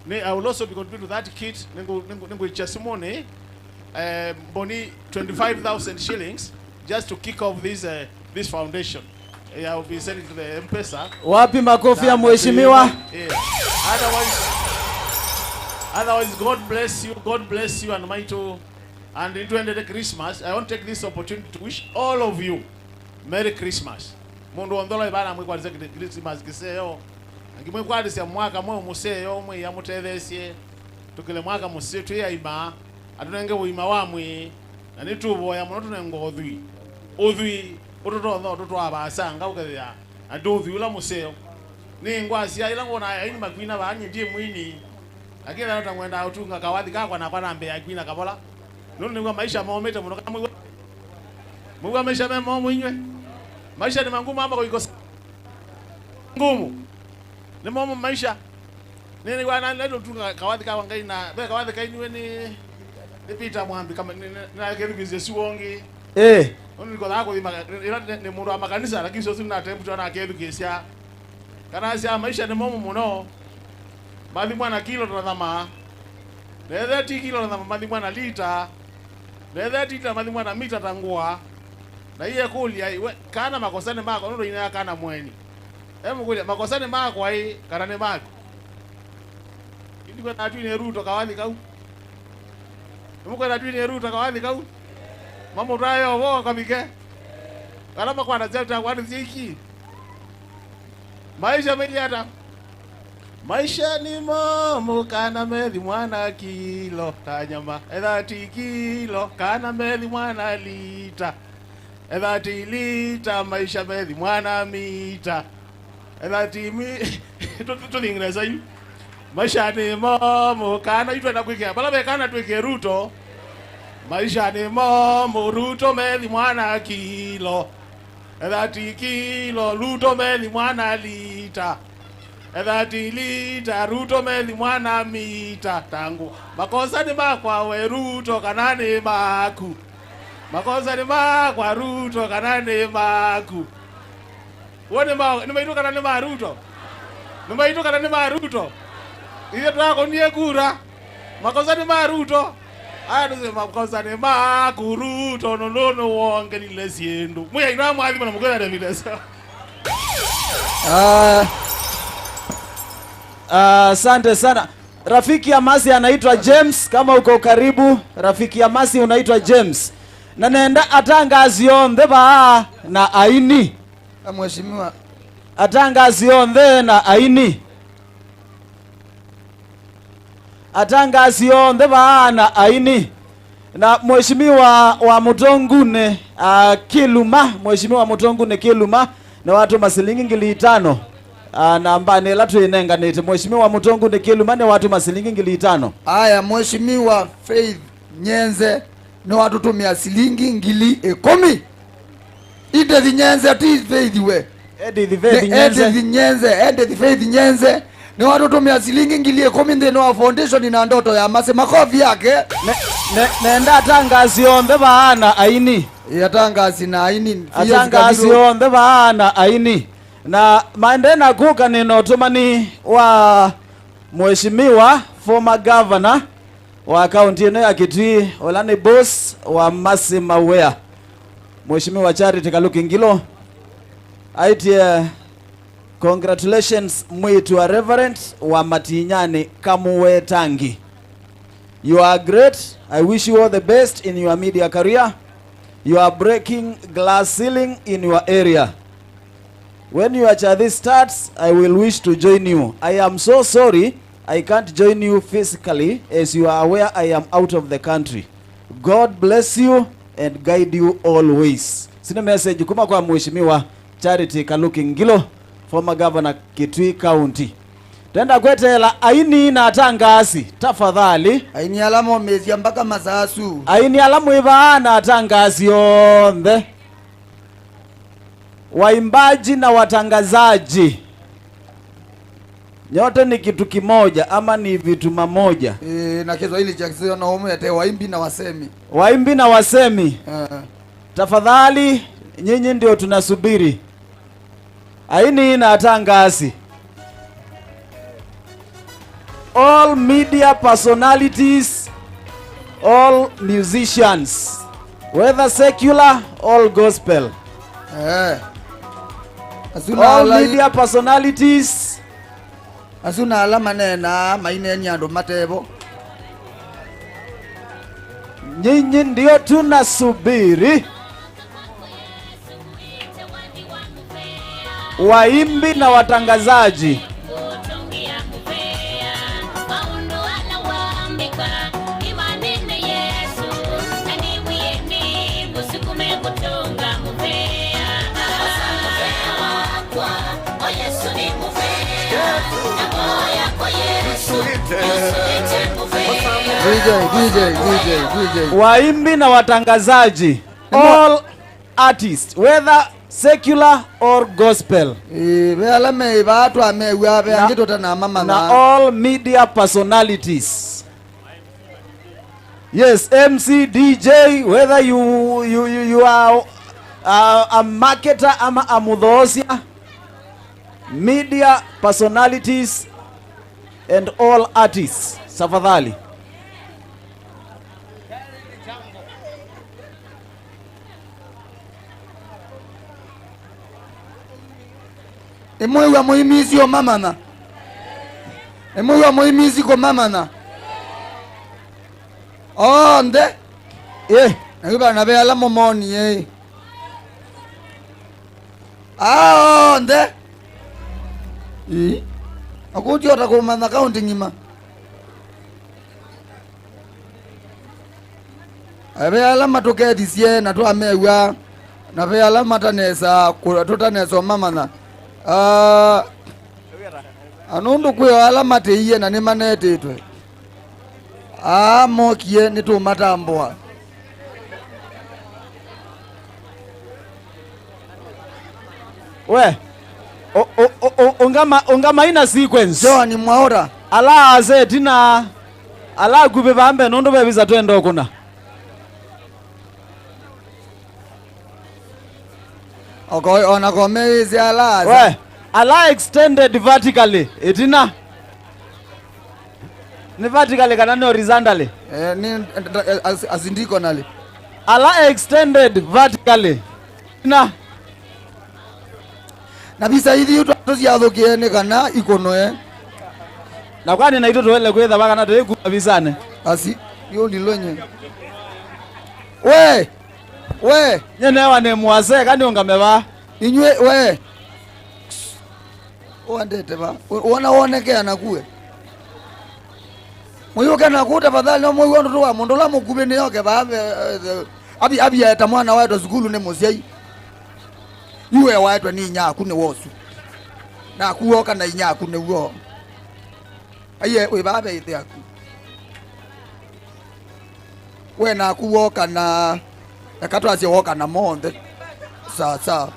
I will also be contributing to that kit ningo ichasimone boni 25,000 shillings just to kick off this foundation. I will be sending to the M-Pesa. Wapi makofi ya mheshimiwa? Otherwise God bless you and my too. And into the Christmas, I want to take this opportunity to wish all of you Merry Christmas. Mundu ondola ibana mwe kwa Christmas kiseyo. Ngimwe kwa disi ya mwaka mwe museyo mwe ya mutethesie. Tukile mwaka museyo ya ima. Atunenge uima wamwe. Na nitubo ya mwono tunengo odhui. Odhui ototo abasanga ukethia. Adodhui ula museyo. Ni ngwasi ya ila ngona ya ini makwina banye ndiye mwini. Lakini nata ngwenda utunga kawadhi kakwa na kwa nambe ya kwina kabola. Nuni ngwa maisha maomete mwono kama mwe maisha memo mwinywe. Maisha ni mangumu hapa kwa ikosa. Ngumu. Ni momo maisha. Nini kwa nalo tunga kawadhi kawa ngai na be kawadhi kainiwe ni pita mwambi kama na kebi business wongi. Oni ko lako ni mundu wa makanisa lakini sio sina tembu tuna kebi kisia. Kana sia maisha ni momo muno. Baadhi mwana kilo tunadhama. Na 30 kilo tunadhama baadhi mwana lita. Na 30 lita baadhi mwana mita tangua. Na iye kulia kana makosane mako ndo ina kana mweni. Hemu kulia makosane mako ai karane mako. Ndiko na tu ni ruto kawadhi kau. Muko na twini Ruto kawathi kau. Mama utayo wo kabike. Kalama kwa nazeta kwa nziki. Maisha mediata. Maisha ni momo kana methi mwana kilo tanyama. Ethati kilo kana methi mwana lita. Ethati lita maisha methi mwana mita. Ethati mi tulingreza yu. Maisha ni momo kana itwe na kwike. Bala be kana twike Ruto. Maisha ni momo Ruto methi mwana kilo. Ethati kilo Ruto methi mwana lita. Ethati lita Ruto methi mwana mita tangu. Makosa ni makwa we Ruto kanani maku. Makosa ni makwa Ruto kanani maku. Wone ma ni maitu kanani ma Ruto. Ni maitu kanani ma Ruto. Iyo twako niye kura. Makosa ni ma Ruto. Aya nuse makosa ni maku Ruto nono wonge nile siendu. Muya ina mwathi mwana mkwela Davidesa. Asante sana. Rafiki ya Masi anaitwa James, kama uko karibu. Rafiki ya Masi unaitwa James. Na nenda atangazionde ba na aini. Mheshimiwa. Atangazionde na aini. Atangazionde ba na aini. Na mheshimiwa wa Mutongune Kiluma, mheshimiwa wa Mutongune Kiluma na watu masilingi 5,000. Namba ni latu inenga nite mheshimiwa Mutongu ni Kiluma ni watu masilingi 5,000. Aya mheshimiwa Faith Nyenze ni watu tumia silingi 10,000. Ide di Nyenze ati Faith we. Ede di Faith Nyenze. Ede di Faith Nyenze ni watu tumia silingi 10,000 ndeno wa foundation na ndoto ya Mase makofi yake. Nenda atangazionde baana aini. Yatangazi na aini. Atangazionde baana aini. Na maendena kuka ni notumani wa mheshimiwa former governor wa kaunti ino ya Kitui Olani boss wa Mawia mheshimiwa Charity Kalukingilo aitie congratulations mwitu wa reverend wa Matinyani Kamuwetangi. You are great. I wish you all the best in your media career. You are breaking glass ceiling in your area. When your charity starts, I will wish to join you. I am so sorry I can't join you physically. As you are aware, I am out of the country. God bless you and guide you always. Sina message kuma kwa mheshimiwa Charity Kalukingilo, former governor Kitui County. Tenda kwetela aini na atangasi tafadhali. Aini alamo mezi mpaka masasu. Aini alamu ivana atangasi yonde. Waimbaji na watangazaji nyote ni kitu kimoja ama ni vitu mamoja? Na Kiswahili cha kisio na umu yate waimbi na wasemi. Waimbi na wasemi. Tafadhali nyinyi ndio tunasubiri. Aini na atangasi. All media personalities, all musicians, whether secular or gospel. All media personalities. Asuna alama nena maine nyando matebo. Nyinyi ndio tunasubiri. Waimbi na watangazaji. DJ. Waimbi na watangazaji. All artists, whether secular or gospel. Na all media personalities. Yes, MC, DJ, whether you are a marketer ama a mudhosia, media personalities and all artists. Safadhali. Emoyo muhimizi o mamana. Emoyo muhimizi ko mamana. Oh, nde. Eh, Nakuba na be ala momoni eh. Ah, nde. Akuti otakoma na accounting ima. Abe ala matokedi sie na to amewa. Na be ala matanesa tutanesa mama na. Anundu kwe ala mateiye na ni manete itwe. Mokie ni tu matamboa. we. Ungama ina sequence. Jo ni mwaora. Ala aze tina. Ala gube bambe nundu bebiza twendo kuna. Okay, onagomezi ala. We. Ala extended vertically. Itina. Ni vertically kana ni horizontally. Ni asindiko nali. Ala extended vertically. Itina. Na bisa hivi yuto tuziathukiene kana ikono Na kwani na ito tuwele kwetha baka na tuwe kubisane. Asi yo ndilonye. We Nyene wane muase kani ungameva. Inywe we. Wandete ba. Wonekea nakuwe. Muyoke nakuta fadhali no moyo ndo wa mondola mukube ne yoke ba abi ya tamwana wa to skulu ne mosiai. Iwe waitwa ni nyaku ne wosu. Na kuoka na nyaku ne wo. Aye we babe ite aku. We na kuoka na akatwa ase woka na monde. Sasa.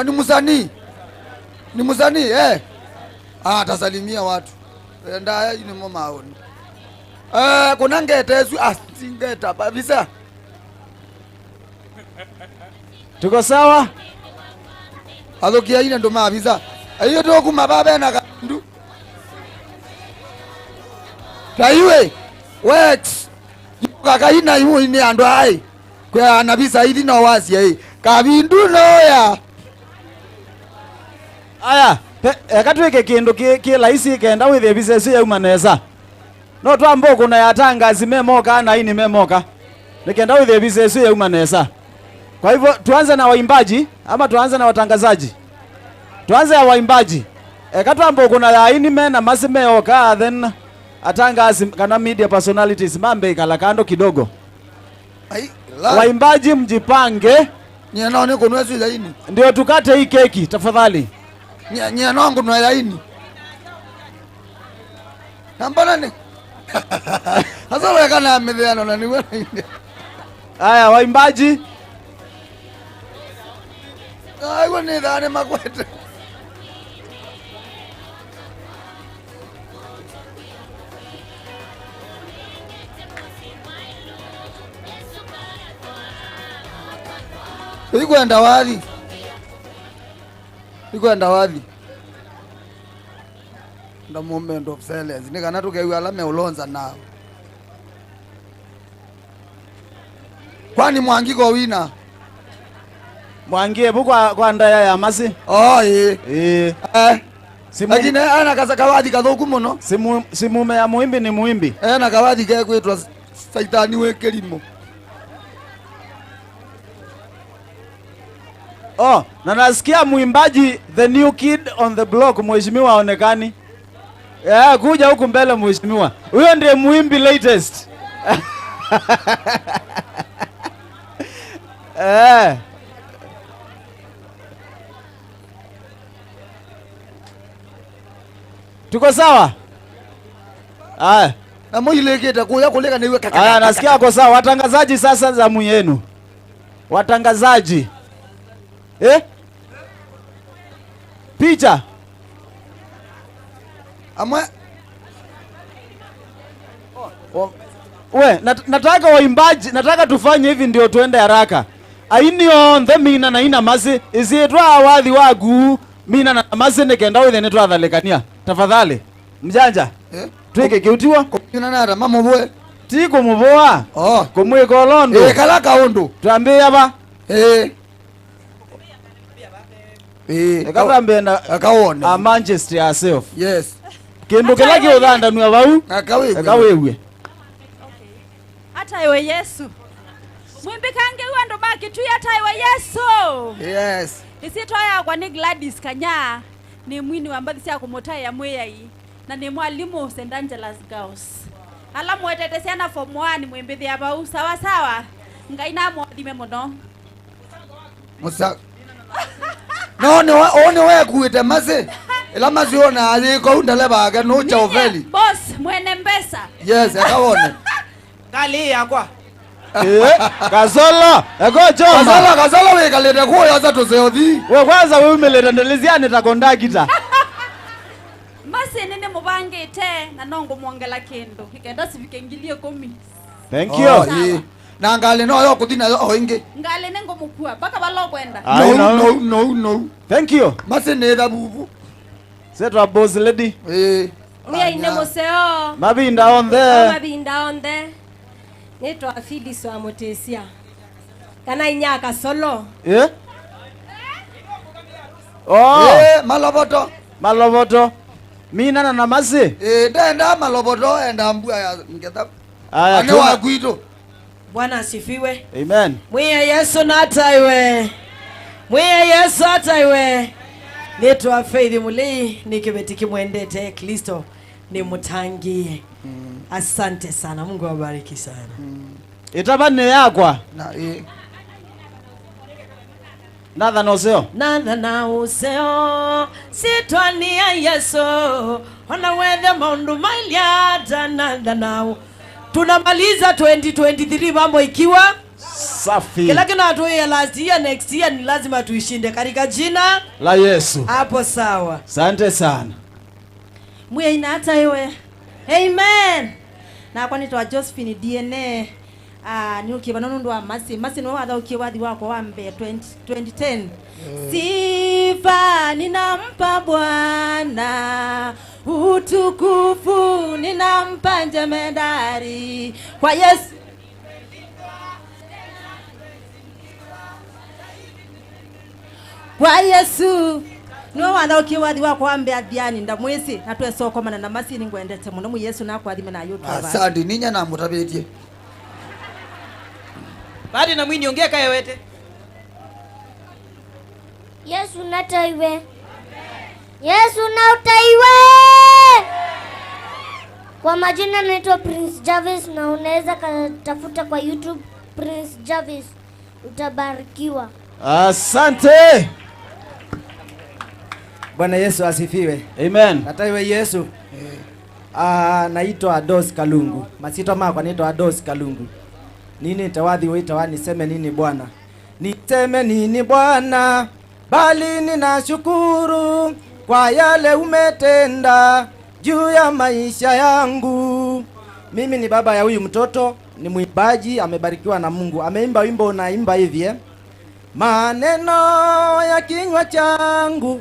Ni musani. Ni musani atasalimia watu. Enda ni mama aoni. Kuna ngete su singeta kabisa. Tuko sawa? Athokia ine ndo mabisa. Ayo to kuma baba na kandu. Taiwe. Wet. Kaka ina yu ni ando ai. Kwa anabisa hivi na wasi ai. Kabindu noya. Aya, katweke kindu ki laisi kenda withe bisesu ya umaneza. No twambo kuna yatangazi memoka na ini memoka. Nikenda withe bisesu ya umaneza. Kwa hivyo tuanze na waimbaji ama tuanze na watangazaji? Tuanze ya waimbaji. Katwambo kuna ya ini na masime oka then atangazi kana media personalities mambe kala kando kidogo. Ai, waimbaji mjipange. Naone kuna wewe zaini. Ndio tukate hii keki tafadhali. Nangu na yaini. Nambana ni. Hasa wewe kana amedhiana na ni wewe. Aya waimbaji. Aiwa ni dhane makwete. Ikwenda wapi? Ikwenda wapi? The moment of silence. Nika natukewa alame ulonza nao. Kwani mwangiko wina? Mwangie buku kwa ndaya ya masi. Lakini ana kasa kawadi kathoku muno. Simume ya muimbi ni muimbi. Na kawadi ke kwetwa saitani wekelimo. Na nasikia muimbaji the new kid on the block mheshimiwa aonekani. Kuja huku mbele mheshimiwa. Huyo ndiye muimbi latest. Tuko sawa? Na moileketa kuya kuleka niwe kaka. Nasikia wako sawa. Watangazaji sasa zamu yenu. Watangazaji. Picha. Nataka waimbaji, nataka tufanye hivi ndio tuende haraka. Aini on the mina na ina masi isitwa awadhi wagu mina na masi nekenda withe netwa thalekania. Tafadhali. Mjanja. Tweke kiutiwa. Kuna nara mama boe. Tiko muboa. Kumwiko londo. Kala kaundu. Tuambie hapa. Akaone. Manchester yourself. Yes. kindu kila kiuthanda nwa bau akawewe hata iwe Yesu mwimbikange wando baki tu hata iwe Yesu. Yes. Isitoya kwa ni Gladys Kanya ni mwini wa mbathi cia kumotai ya Mawia na ni mwalimu St. Angela's Girls. Ala mwetete ciana form 1 mwimbithi ya bau sawa sawa. Ngai na mwathime muno. Musa. No we kuite mase. Ila maziona aliko undale baga no cha ofeli. Boss mwene mbesa. Yes, akawone. Kali yakwa. Kasolo eko choma kasolo we kaleta ko yaza tozeothi we kwanza we umeleta ndeleziane takondakita masi nene mubangite na nongo mwongela kendo ikenda sivikengilie komi. Thank you. Na ngale no yo kuthina yo inge ngale nengo mukua baka balo kwenda. No. Thank you. Masi neda bubu Setwa boss lady. Uya ine museo Mabinda on there. Nitwa Phyllis wa Mutesia. Kana inyaka solo. Maloboto. Mina na masi. Denda maloboto enda mbua ya ngeta. Aya kwa kuito. Bwana asifiwe. Amen. Mwiye Yesu nataiwe. Nitwa Faith Mulei nikibetiki mwendete Kristo ni mutangie. Asante sana. Mungu awabariki sana. Itabane yakwa. Natha na useo sitwania Yesu ona wethe maundu mailia natha nao. Tunamaliza 2023 mambo ikiwa safi. Kila kinatuia last year next year ni lazima tuishinde katika jina la Yesu. Hapo sawa. Asante sana. Mwe inata iwe. Amen. Na kwa nitwa Josephine DNA ni ukiwa nundu wa masi no watha ukiwathi wako wa mbe 2010. Sifa ninampa Bwana, utukufu ninampa jemedari kwa Yesu. Kwa Yesu no watha ukiwathi wako wa mbe athiani ndamwisi na twesoko mana na masi ningwendete muno mu Yesu na kwathime na yotu baba. Asante ninya na mutabetie. Badi na mwini ongea kaya wete. Yesu nataiwe. Yesu nautaiwe. Kwa majina naitwa Prince Jarvis na unaweza katafuta kwa YouTube Prince Jarvis. Utabarikiwa. Asante. Bwana Yesu asifiwe. Amen. Nataiwe Yesu. Naitwa Ados Kalungu. Masito mako naitwa Ados Kalungu. Nini tawadhi wita niseme nini Bwana? Niseme nini Bwana? Bali ninashukuru kwa yale umetenda juu ya maisha yangu. Mimi ni baba ya huyu mtoto, ni mwimbaji, amebarikiwa na Mungu. Ameimba wimbo unaimba hivi maneno ya kinywa changu.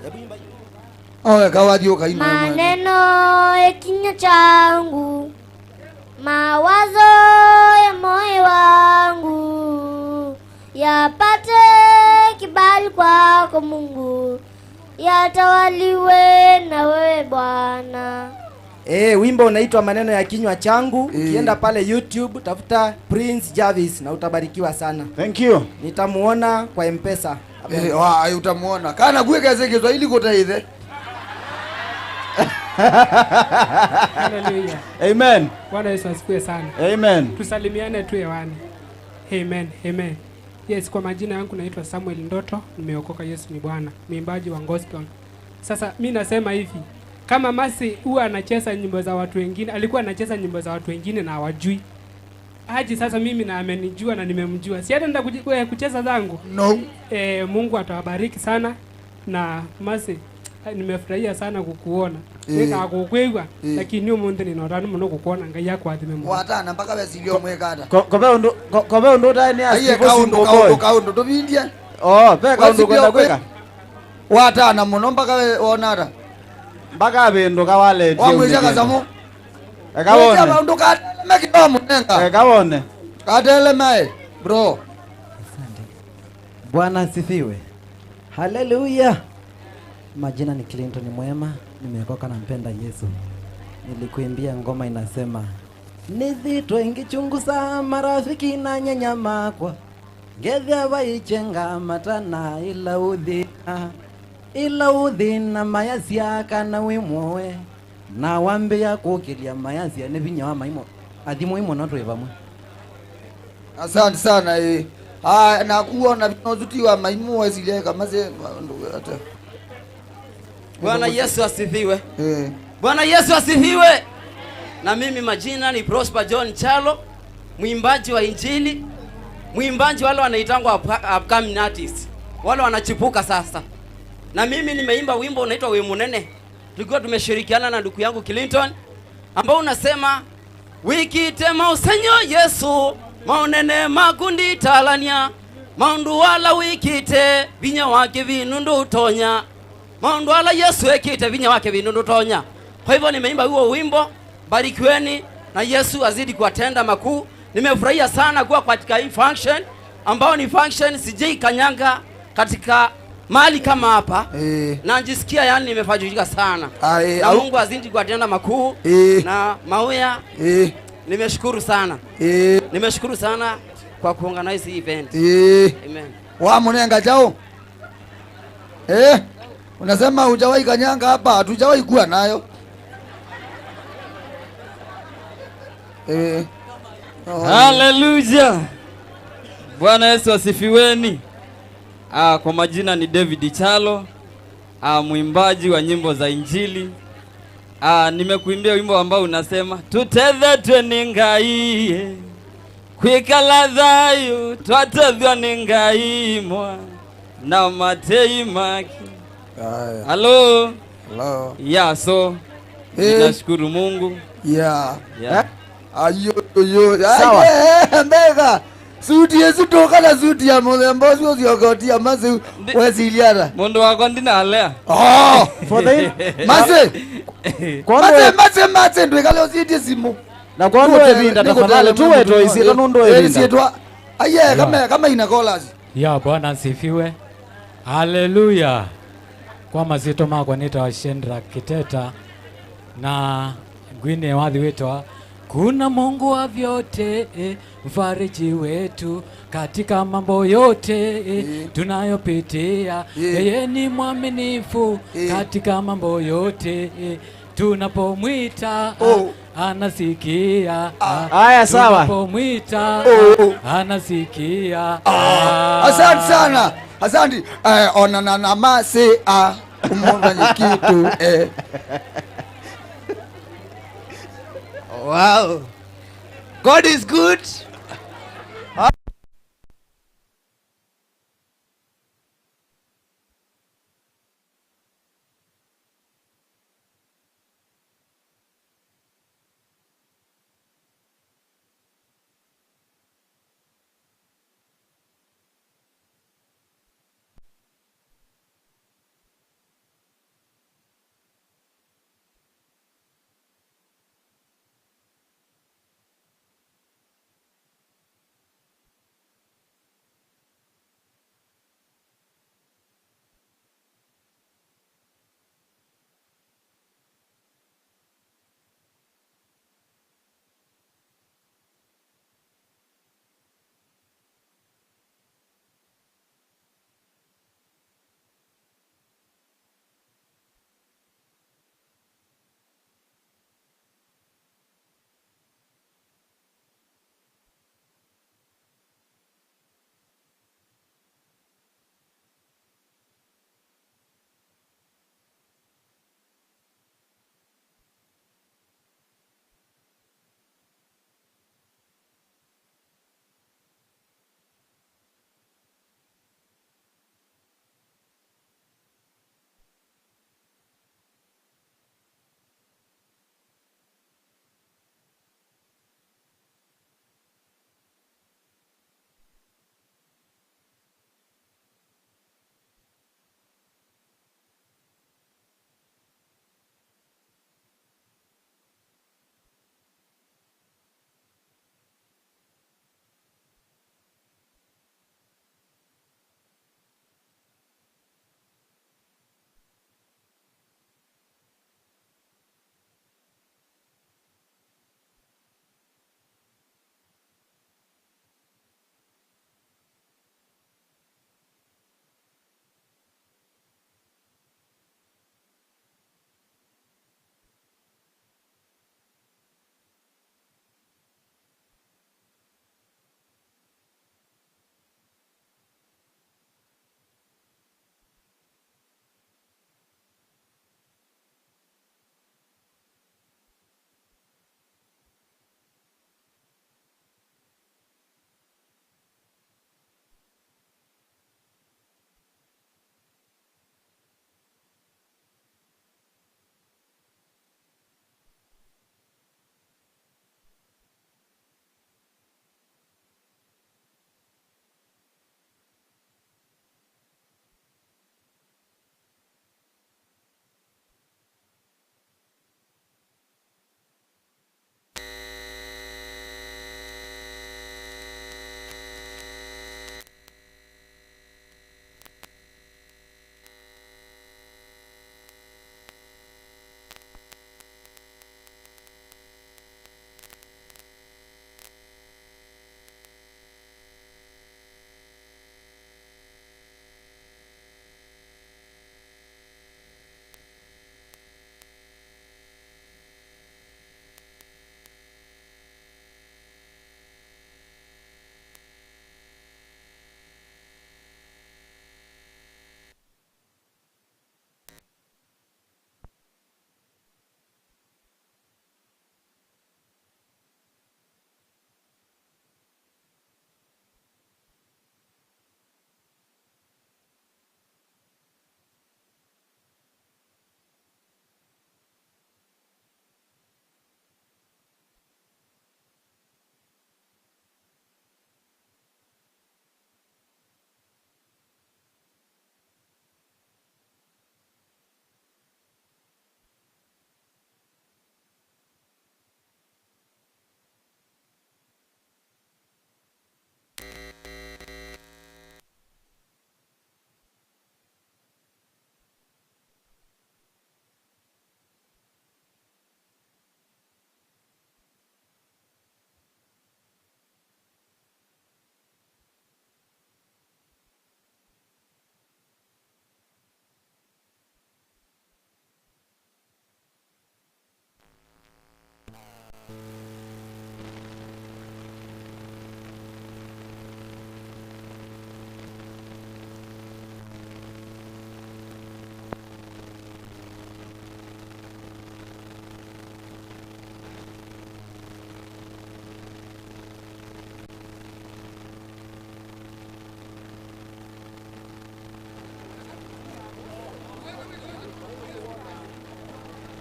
Kawadio kaina. Maneno ya kinywa changu. Mawazo ya moyo wangu yapate kibali kwako Mungu, yatawaliwe na wewe Bwana. Wimbo unaitwa maneno ya kinywa changu. Ukienda pale YouTube tafuta Prince Jarvis na utabarikiwa sana. Thank you. Nitamuona kwa M-Pesa. Utamuona. Kana kuweka zekezo ili kotaithe. Hallelujah. Amen. Bwana Yesu asifiwe sana. Amen. Tusalimiane tu hewani. Amen. Yes, kwa majina yangu naitwa Samuel Ndoto, nimeokoka, Yesu ni Bwana, mwimbaji wa gospel. Sasa mimi nasema hivi, kama Masi huwa anacheza nyimbo za watu wengine, alikuwa anacheza nyimbo za watu wengine na hawajui. Haji sasa mimi na amenijua na nimemjua. Si hata nenda kucheza zangu. No. Mungu atawabariki sana na Masi nimefurahia sana kukuona. Nika kukwewa lakini umuntu ninotani muno kukuona ngai yako athime mu. Watana mpaka wesilio mwekada. Kobe ndo tani kaundo tubindie. Pe kaundo kwenda kweka. Watana muno mpaka we onara. Mpaka bendo kawale dio. Wamweza kazamu. Ekawone. Kaundo ka mekidomo nenga. Ekawone. Kadele mae bro. Asante. Bwana asifiwe. Hallelujah. Majina ni Clinton Mwema, nimeokoka na mpenda Yesu. nilikuimbia ngoma inasema nithitwe ngichunguza marafiki na nyanya makwa ngethia vaichenga matana ila uthina mayasia kana wi mwowe na wambia kukilia mayasia ni vinya wa maimo athimo imo no twi vamwe. Asante sana na kuona vinozutiwa maimu wezile kama ze hata. Bwana Yesu asifiwe. Bwana Yesu asifiwe. Na mimi majina ni Prosper John Chalo, mwimbaji wa Injili, mwimbaji wale wanaitangwa upcoming artists, wale wanachipuka sasa. Na mimi nimeimba wimbo unaitwa We Munene. Tulikuwa tumeshirikiana na ndugu yangu Clinton ambao unasema wikitema usenyo Yesu maunene makundi talania maundu wala wikite vinya wake vinundu tonya maundu wala Yesu ekite vinya wake vinundu tonya. Kwa hivyo nimeimba huo wimbo. Barikiweni na Yesu azidi kuwatenda makuu. Nimefurahia sana kuwa katika hii function ambao ni function sijai kanyanga katika mali kama hapa. Na njisikia yani nimefajika sana. Na Mungu azidi kuwatenda makuu. Na Mawia nimeshukuru sana. Nimeshukuru sana kwa kuorganize hii event. Amen. Wa munenga jao. Unasema hujawahi kanyanga hapa, hatujawahi kuwa nayo. Hallelujah. Bwana Yesu asifiweni. Kwa majina ni David Chalo, mwimbaji wa nyimbo za Injili. Nimekuimbia wimbo ambao unasema tutethe tweningai kwikala thayu twatethwa ni ngai mwa na matei maki. Hello. Yeah, so nashukuru Mungu. Sawa. Mbega suti yesu toka na suti ya mlembo sio ziokotia maze weziliana mundu wako ndinalea for the maze ndwekale usiti simu na kwa ndo evinda tafadhali tuwe toisi ndo evinda aye kama ina chorus ya Bwana asifiwe. Haleluya. Kwa mazito mako nita washendra kiteta na gwine wadhi wetu kuna Mungu wa vyote, mfariji wetu katika mambo yote tunayopitia. Yeye ni mwaminifu katika mambo yote, tunapomwita anasikia. Haya sawa. Tunapomwita anasikia. Asante sana. Asante. Ona na mase umonga kitu Wow. God is good.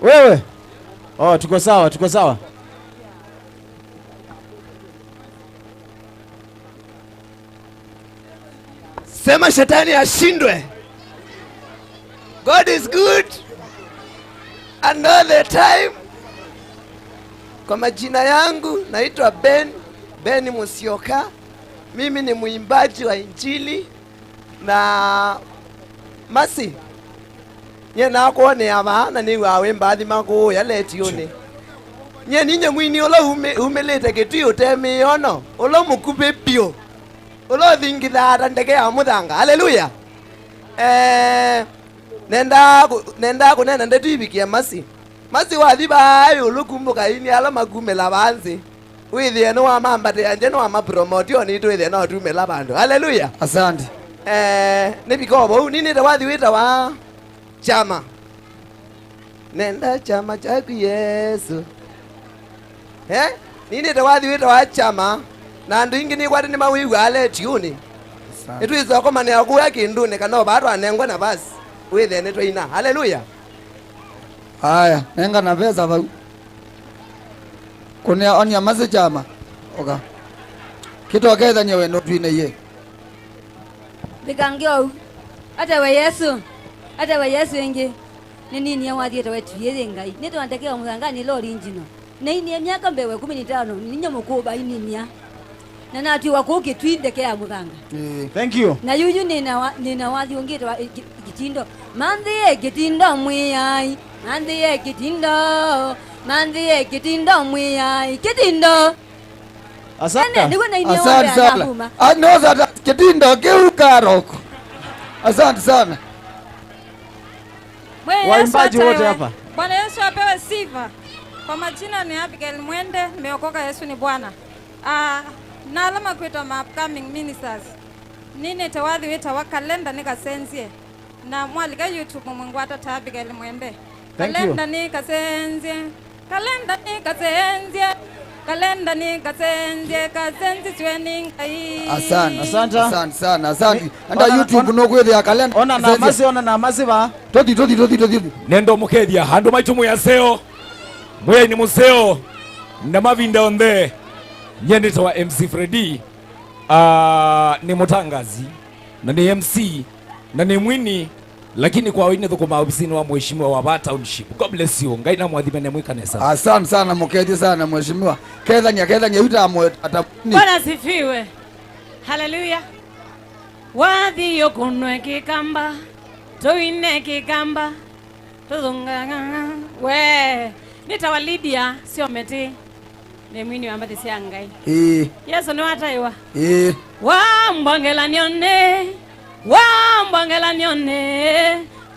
Wewe? Oh, tuko sawa, tuko sawa. Sema shetani ashindwe. God is good and all the time. Kwa majina yangu naitwa Ben Musioka. Mimi ni mwimbaji wa injili na masi nye nakuone ya maana ni wawe mbathi mako ya letione nye ninye mwini ola umelete kitu utemi ono ola mukupe pio ola thingithara ndege ya muthanga. Haleluya. Nenda kunena ndetibikia masi wathi bayo lukumbuka ini ala magumela banzi withie no amambate anje no amapromote oni twithie no tumela bandu. Haleluya. Asante. Nibikobo nini wathi wita wa chama nenda chama chaku Yesu. Nini wathi wita wa chama na andu ingi ni kwati ni mawiwa ale tiuni itwiza kwa mane yaku yakindune kana bado anengwe na basi withie ni twaina. Haleluya. Haya, nenga na pesa bau. Kunia onya mase chama. Oka. Kitu akaida nyewe no twine ye. Bigangyo. Ata wa Yesu ingi. Nini ni wathi ata wetu yeye ngai. Nito anatakiwa muzangani lori injino. Na ini miaka mbewe 15 ninyo mukuba ininia. Na nati wakuki twinde ya muzanga. Thank you. Na yuyu nina wathi ungito kitindo. Mandie kitindo mwiyai. Mandie kitindo mwiyai. Kitindo. Asante. Asante sana. Anoza kitindo keukaroko. Asante sana. Waimbaji wote hapa. Bwana Yesu apewe sifa. Kwa majina ni Abigail Mwende, nimeokoka. Yesu ni Bwana. Na alama kwetu ma upcoming ministers. Nini tawadhi wita wa kalenda nikasenzie. Na mwalika YouTube Mungu hata Abigail Mwende. Kalenda nikasenzie. Kalenda nikasenzie kasenzi chweni ngai. Asante sana. Anda YouTube no kwethia kalenda. Ona na masi ba. Todi. Nendo mukethia handu maitumu ya seo. Mwe ni museo. Na mavinda onde. Nyendeta wa MC Freddy. Ni mutangazi. Na ni MC. Na ni mwini. Lakini kwa wine thuko maofisini wa mheshimiwa wa township. God bless you. Ngai na mwathimene mwikanesa. Asante sana muketi sana mheshimiwa. Kethania yuta Bwana sifiwe. Haleluya. Wathi yokunwe kikamba. Toine kikamba. Tuzunganga. We. Nitawa Lydia sio meti. Ni mwini wa mbathi sia ngai. Yesu ni wataiwa. Wambangela nione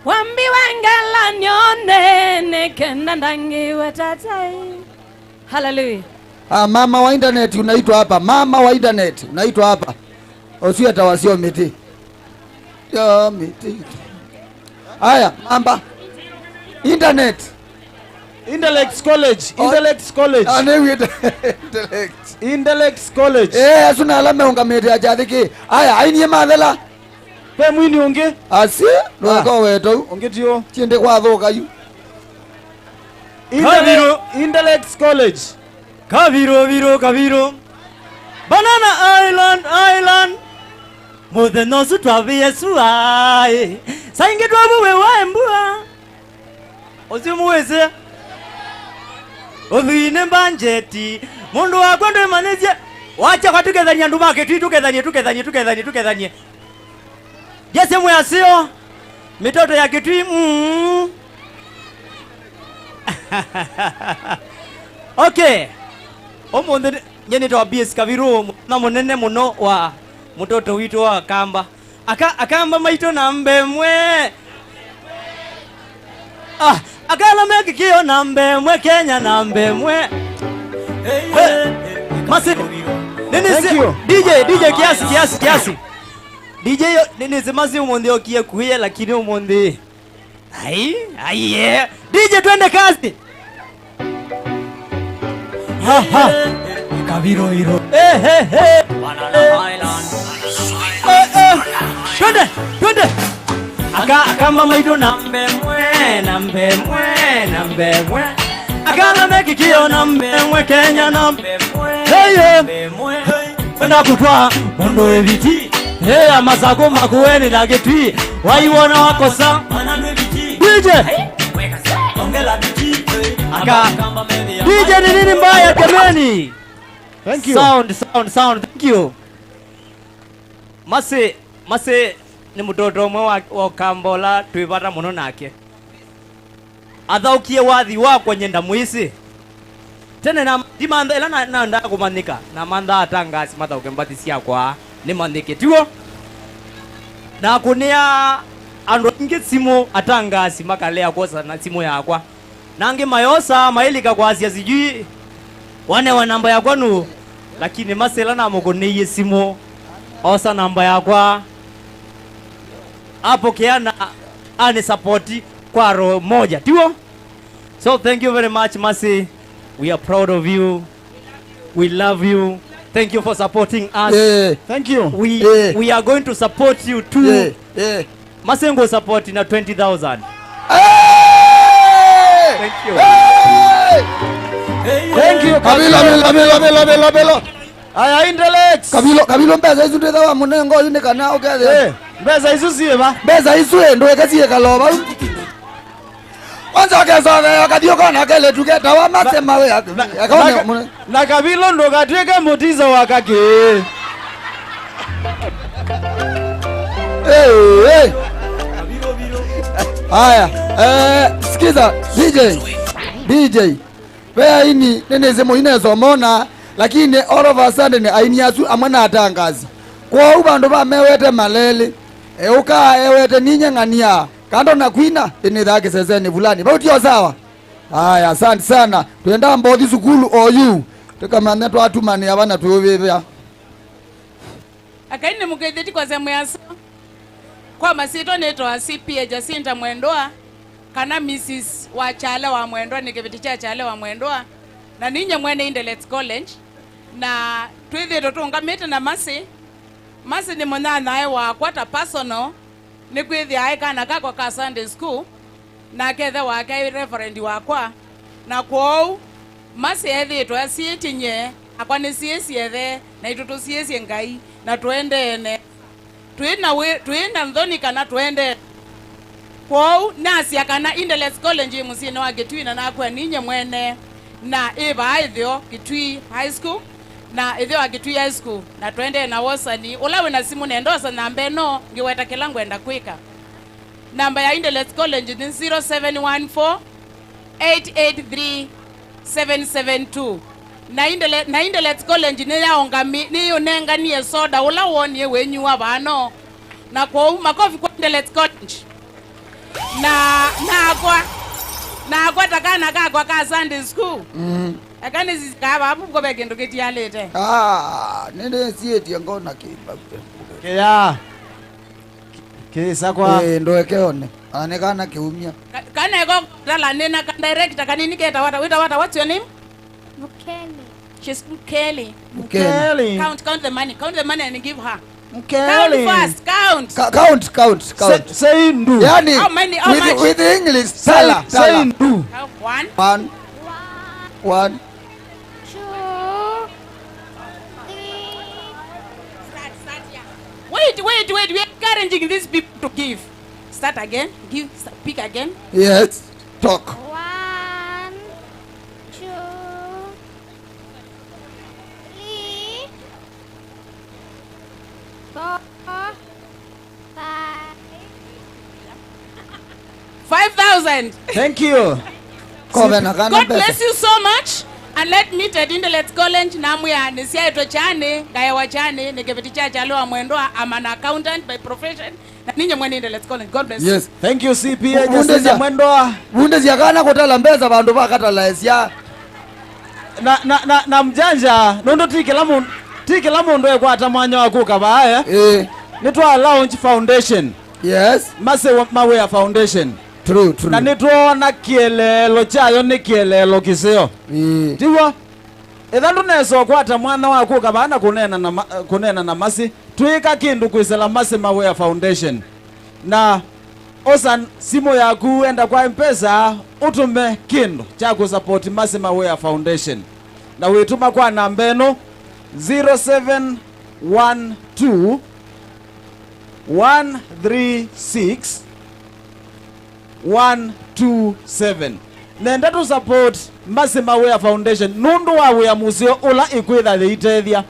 wambi wangela nione nekenda ndangiwe tatai. Hallelujah. Mama wa internet unaitwa hapa. Osio tawasio miti. Ya miti. Haya, mamba. Intellect College. Intellect College. Asuna alame ungamete ajadiki. Haya, aini madela. Pe mwini unge? Asi, nuwaka wetu. Unge tiyo. Chiende kwa dhoka yu. Intellect College. Kaviro. Banana Island. Mothe nosu twavi Yesu ai. Sainge twabu we waembua. Osimuweze. Othine banjeti. Mundu wa kwende manezia. Wacha kwa tukethania ndumake tukethanie. Jese mwasio. Mitoto ya kitui. Okay. Omonde nyene to BS Kaviro na monene muno wa mtoto wito wa Akamba. Akamba maito na mbemwe. Akala mekikio na mbemwe Kenya na mbemwe. Masi. DJ kiasi. DJ nini semazi umonde okie kuye lakini umonde. Ai. DJ twende kazi. Kaviro hiro. Banana Island. Twende. Akamba maito na mbemwe. mwe nambe mwe akana mekikio nambe mwe Kenya nambe mwe hey kwenda kutwa mondo eviti hey amasako makueni na getwi waiona wakosa DJ ongela biti aka DJ ni nini mbaya jamani? Thank you. Sound. Thank you. Mase ni mutoto mwe wa Kambola twibata muno nake. Athaukie wathi wakwa nyenda muisi. Tene na dimanda ela na nda kumanika. Na manda atangasi mathauke mbati ciakwa ni mandike tiwo. Na kunia ando ingi simu atangasi makalea kosa na simu yakwa. Nange mayosa mailika kwa asia sijui wane wa namba yakwa nu lakini masela na mukuniye simu osa namba yakwa hapo kiana ane supporti kwa roho moja tiwo. So thank you very much Masi, we are proud of you, we love you, thank you for supporting us. Thank you. We are going to support you too. Masi ngo support na 20,000. Thank you. Thank you. Kabilo. Aya intellect. Kabilo mbeza isu ndetha wa munengo ine kana okethe. Mbeza isu sie ba. Mbeza isu ndo ekasie kaloba. Kwanza kesove akadio kona kele tuketa wa matema we akaone. Na Kabilo ndo katweka motiza wakake. Hey. Haya, sikiza DJ. Wea ini nene zemo inezo mona lakini all of a sudden aini yasu amana atangazi. Kwa ubandu ba mewete malele. Uka ewete ninye ngania. Kando na kuina ini dhake sezeni fulani. Bautio sawa. Haya, asante sana. Tuenda mbodhi sukulu OU. Tukamane tu atumani abana tuwebea. Akaini mugetheti kwa zemu yaso. Kwa masito neto CPA Jacinta Mwendoa kana Mrs. wa Chale wa Mwendoa nikiviticha Chale wa Mwendoa na ninye mwene Intellects College na twithe tutungamite na Masi ni mwana nae wa kwata personal ni kwithi ae kana kako ka Sunday school na kethe wake reverend wakwa na kwou Masi ethitwo asietinye akwa ni siesiethe na itutu siesie Ngai na tuendene tuina ndoni kana tuende kwou nasi akana Intellects College musine wa Gitwina na kwa ninye mwene na eva ithio Gitwi High School na ithio Gitwi High School na tuende na wosani ulawe na simu nendosa namba no ngiweta kilangu enda kwika namba ya Intellects College ni 0714 883 772 na Intellects College ni yaongami ni yonenganie soda ula wonie wenyuwa bano na kwa makofi kwa Intellects College na kwa takana kwa Sunday school akani zikaba hapo kwa begendo ketialete nende sieti ngona kiba ya kisa kwa ndo ekeone anekana kiumia kana ego dala nena ka director kanini keta wata what's your name? Mukeli. She's Mukeli. Count the money and give her. Mukeli. Count fast, count. Say ndu. Yani, how much? With English, say ndu. One. 2, 3. Wait. We are encouraging these people to give. Start again. Pick again. Yes. Talk. 1, 2, 3, 4, 5. 5,000. Thank you. God bless you so much. And let me at Intellects College namwe ni siaito chane gaya wachane nikiviti cha Chalo wa Mwendoa. I'm an accountant by profession na ninyi mwene Intellects College. God bless you. Yes. Thank you CPA Jacinta Mwendoa. Bunde ziakana kutala mbeza bandu bakata laesia na mjanja nondo tikila mundu ekwata mwanya wakuka bae nitwa Launch Foundation. Yes. Mawia Foundation. True. Na nitwona kielelo chayo ni kielelo kisio. Tiwa ethandu neso kwata mwana wakuka bana kunena na Masi twika kindu kwisela Masi Mawia Foundation na osa simu yaku enda kwa M-Pesa utume kindu cha kusupport Mercy Mawia Foundation na uituma kwa namba eno 0712 136 127 nenda tu support Mercy Mawia Foundation nundu wa wia musio ula ikwitha thiitethia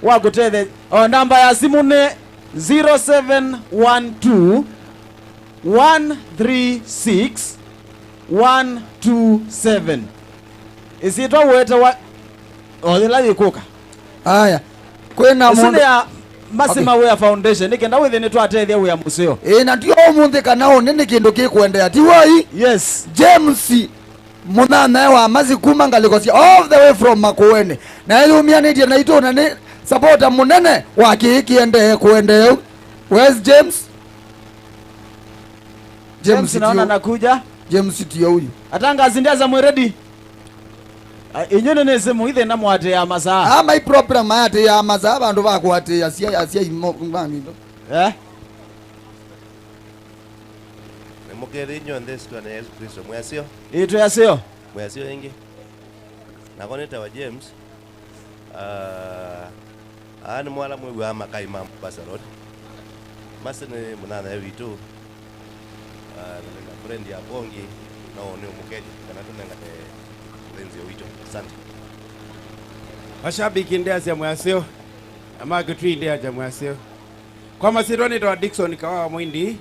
wa kutethe o namba ya simu ni 0712 136 127 isitwa wete wa othila yikuka aya kwena mundu ya Mercy Mawia Foundation nikenda withi ni twatethia wia musio na ndio umuthi kana onene kindu kikwendea ti wai yes James munana wa Mercy kuma ngalikosia all the way from Makueni na ilumianitie na itona ni supporter munene wa kiende kuendea. Where's James? James naona nakuja. James tio huyu. Atangazi ndiaza mweredi. Inyone nese muithe na mwate ya masaa. My problem ate ya masaa bandu bakwate asia imani ndo. Nemukere nyonde sitwa na Yesu Kristo mwasio. Ito yasio. Mwasio ingi. Nakoneta wa James. Ani mwala mwe wa makai mambo basarod. Masene munana evitu. Na friend ya bongi na oni umukeji kana tunengate lenzi wito. Asante. Mashabiki ndiaza mwasio. Ama kitwi ndiaza mwasio. Kwa masironi to Dickson kawa mwindi.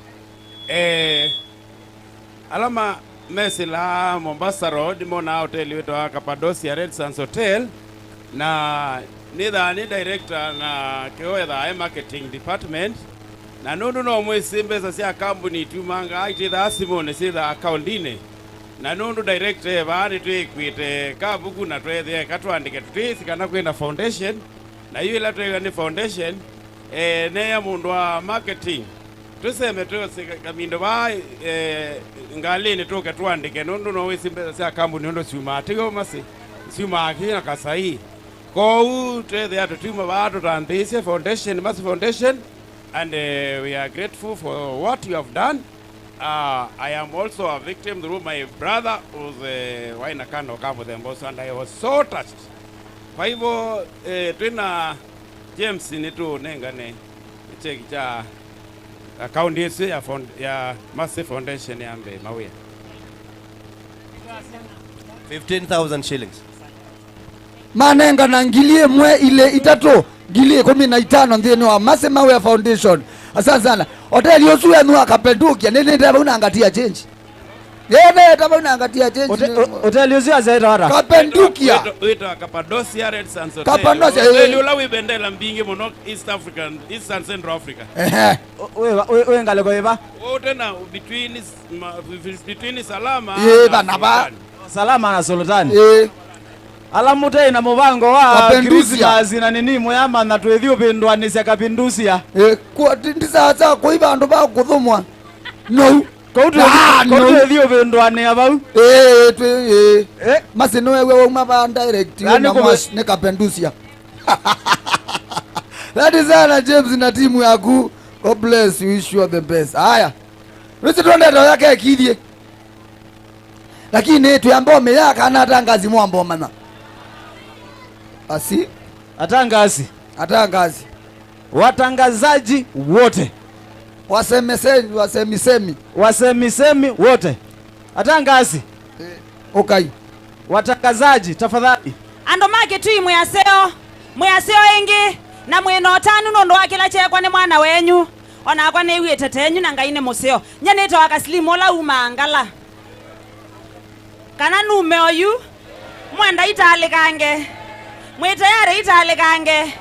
Alama Mercy la Mombasa Road mona hotel wetu wa Cappadocia Red Sands Hotel na ni director na keoetha marketing department na nundu no mwisi mbesa cia company tumanga aititha simone sitha accountine na nundu director bani twikwite kabuku na twethe katwandike twisi kana kwina foundation na hiyo ila twega ni foundation ne ya mundu wa marketing tuseme kamindo ba ngalini tuke twandike nundu no wisi mbesa cia company nundu ciuma tigo masi ciuma akina kasai ko twethe atutuma batu tandise foundation Mercy Foundation and we are grateful for what you have done. I am also a victim through my brother who's Wainakano Kamuwetangi, and I was so touched. Kwa hivyo tuna James nitu nengane cheki cha account yesu ya Mercy Foundation ya Mawia 15,000 shillings. Manenga na ngilie mwe ile itatu gilie 15 nthini wa Mercy Mawia Foundation. Asante sana. Hotel yosu ya nua kapendukia nene ndaba unangatia change. Yene ndaba unangatia change. Hotel yosu ya zaida wara. Kapendukia. Wita Cappadocia Red Sands Hotel. Cappadocia. Hotel ula wibendela mbingi mono East African, East and Central Africa. We ngale kwa eba. Tena between Salama. Banaba. Salama na Sultani. Alamute ina mubango wa Christmas na nini moyama na twethio pendwanise kapindusia kwa ndisa za kuiba andu ba kuthumwa no ko twethio pendwane abau Mercy no wewe uma ba direct na mwas ne kapendusia. That is ana James na timu yaku. God bless you, wish you the best. Haya Risi tuende ndo yake kidie lakini tuyambao meyaka na tangazi mwambo mana asi atangazi watangazaji wote wasemisemi wote atangazi okay watangazaji tafadhali ando make tu mwaseo ingi na mwino tanu nondo akila chekwa ni mwana wenyu ona akwa ni wiete tenyu na ngaine museo nyanito akaslimu ola umangala kana nume oyu mwenda italikange mwitayari italikange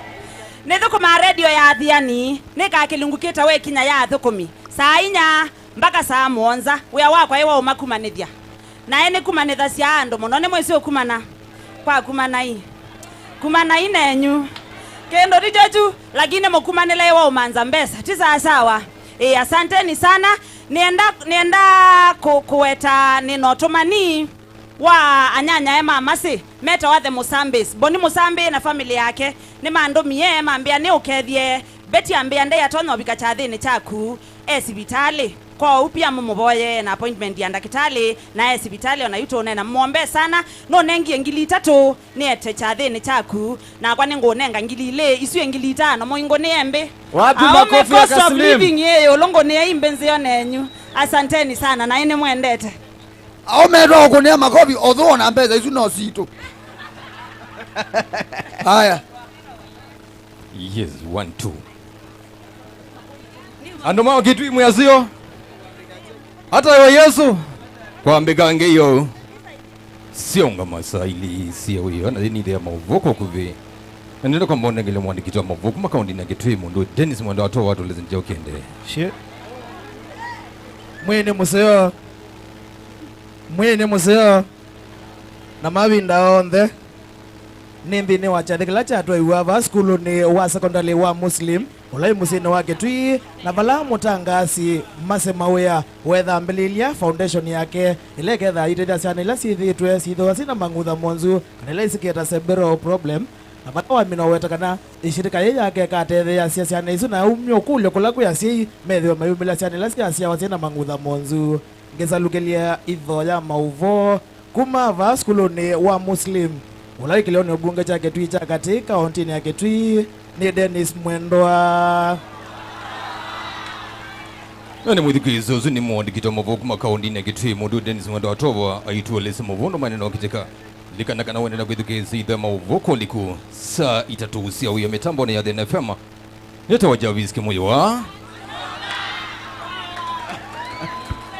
nithukuma radio ya thiani nikakilungukita we kinya ya thukumi saa inya mpaka saa muonza wia wakwa iwa umakumanithia nae ni kumanitha cia andu muno ni mwisi ukumana kwa kumana inenyu kendo rijeju lakini mukumanile iwa umanza mbesa ti sawa asanteni sana nienda kuweta ninotumani wa anyanya ema Mercy meta wa the Musambis boni Musambi na family yake ni mandomie mambia ni ukethie beti ambia ndey atonyo bikachathini chaku esibitali kwa upia mumuboye na appointment ya ndakitali na sibitali onayuto na muombe sana no nengi ngili 3 niete chathini chaku na kwa ningo nenga ngili ile isu ngili 5 moingo niembe wapi makofi ya Kaslim living yeye longo ne imbenzi yonenyu asanteni sana na ine mwendete au medo kunia makofi odhona mbeza isu no sito haya yes 1 2 andoma kitu imwazio hata yo Yesu kwa mbegange yo sionga masaili sio yo na ni dia mavoko kuvi ndio kwa mbona ngile mwandikitwa mavoko makaundi na kitu mundu Dennis mwanda watu watu lezenje ukende shit mwene museo na mavinda onthe nimbi ni wachathikila chatwa iwava skulu ni wa secondary wa muslim ulai musini wake twi na vala mutangasi Mase Mawia wetha mbililia foundation yake ile ketha itedia ciana ila cithitwe cithwa cina mang'utha monzu kana ila isiketa cerebral problem na vala wamina weta kana ishirika yake katethea cia ciana isu na umyo kule kula kuya ci methiwa mayumila ciana ila ciaciawa cina mang'utha monzu ngesalukelia itho ya mauvo kuma va skulu ni wa muslim ulai kileo ni ubunge chake twi cha katika ontini yake twi ni Dennis Mwendwa nani mudhikizo zuni mwandikitwa mavoko makaundi na kitu mundu Dennis Mwanda watowa aitueleze mavuno maneno kiteka likana kana wenda kwithukiza itha mavoko liku saa itatuhusia huyo mitambo ni ya The FM nita wajaviski moyo wa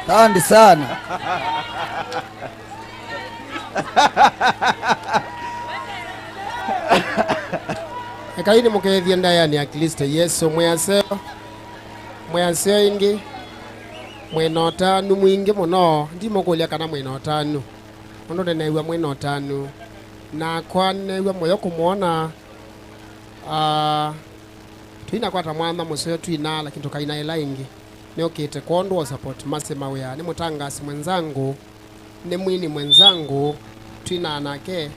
Asante sana. Ekaini mukethia ndayani ya Kristo Yesu mwaseo ingi mwena otanu mwingi muno ndimo kulia kana mwena otanu muno nenaiwa mwena otanu na kwa nenaiwa moyo kumuona twina kwata mwana museo twina lakini tukaina ila ingi niokite kondo wa support Mase Mawia ni mutangasi mwenzangu ni mwini mwenzangu twina anake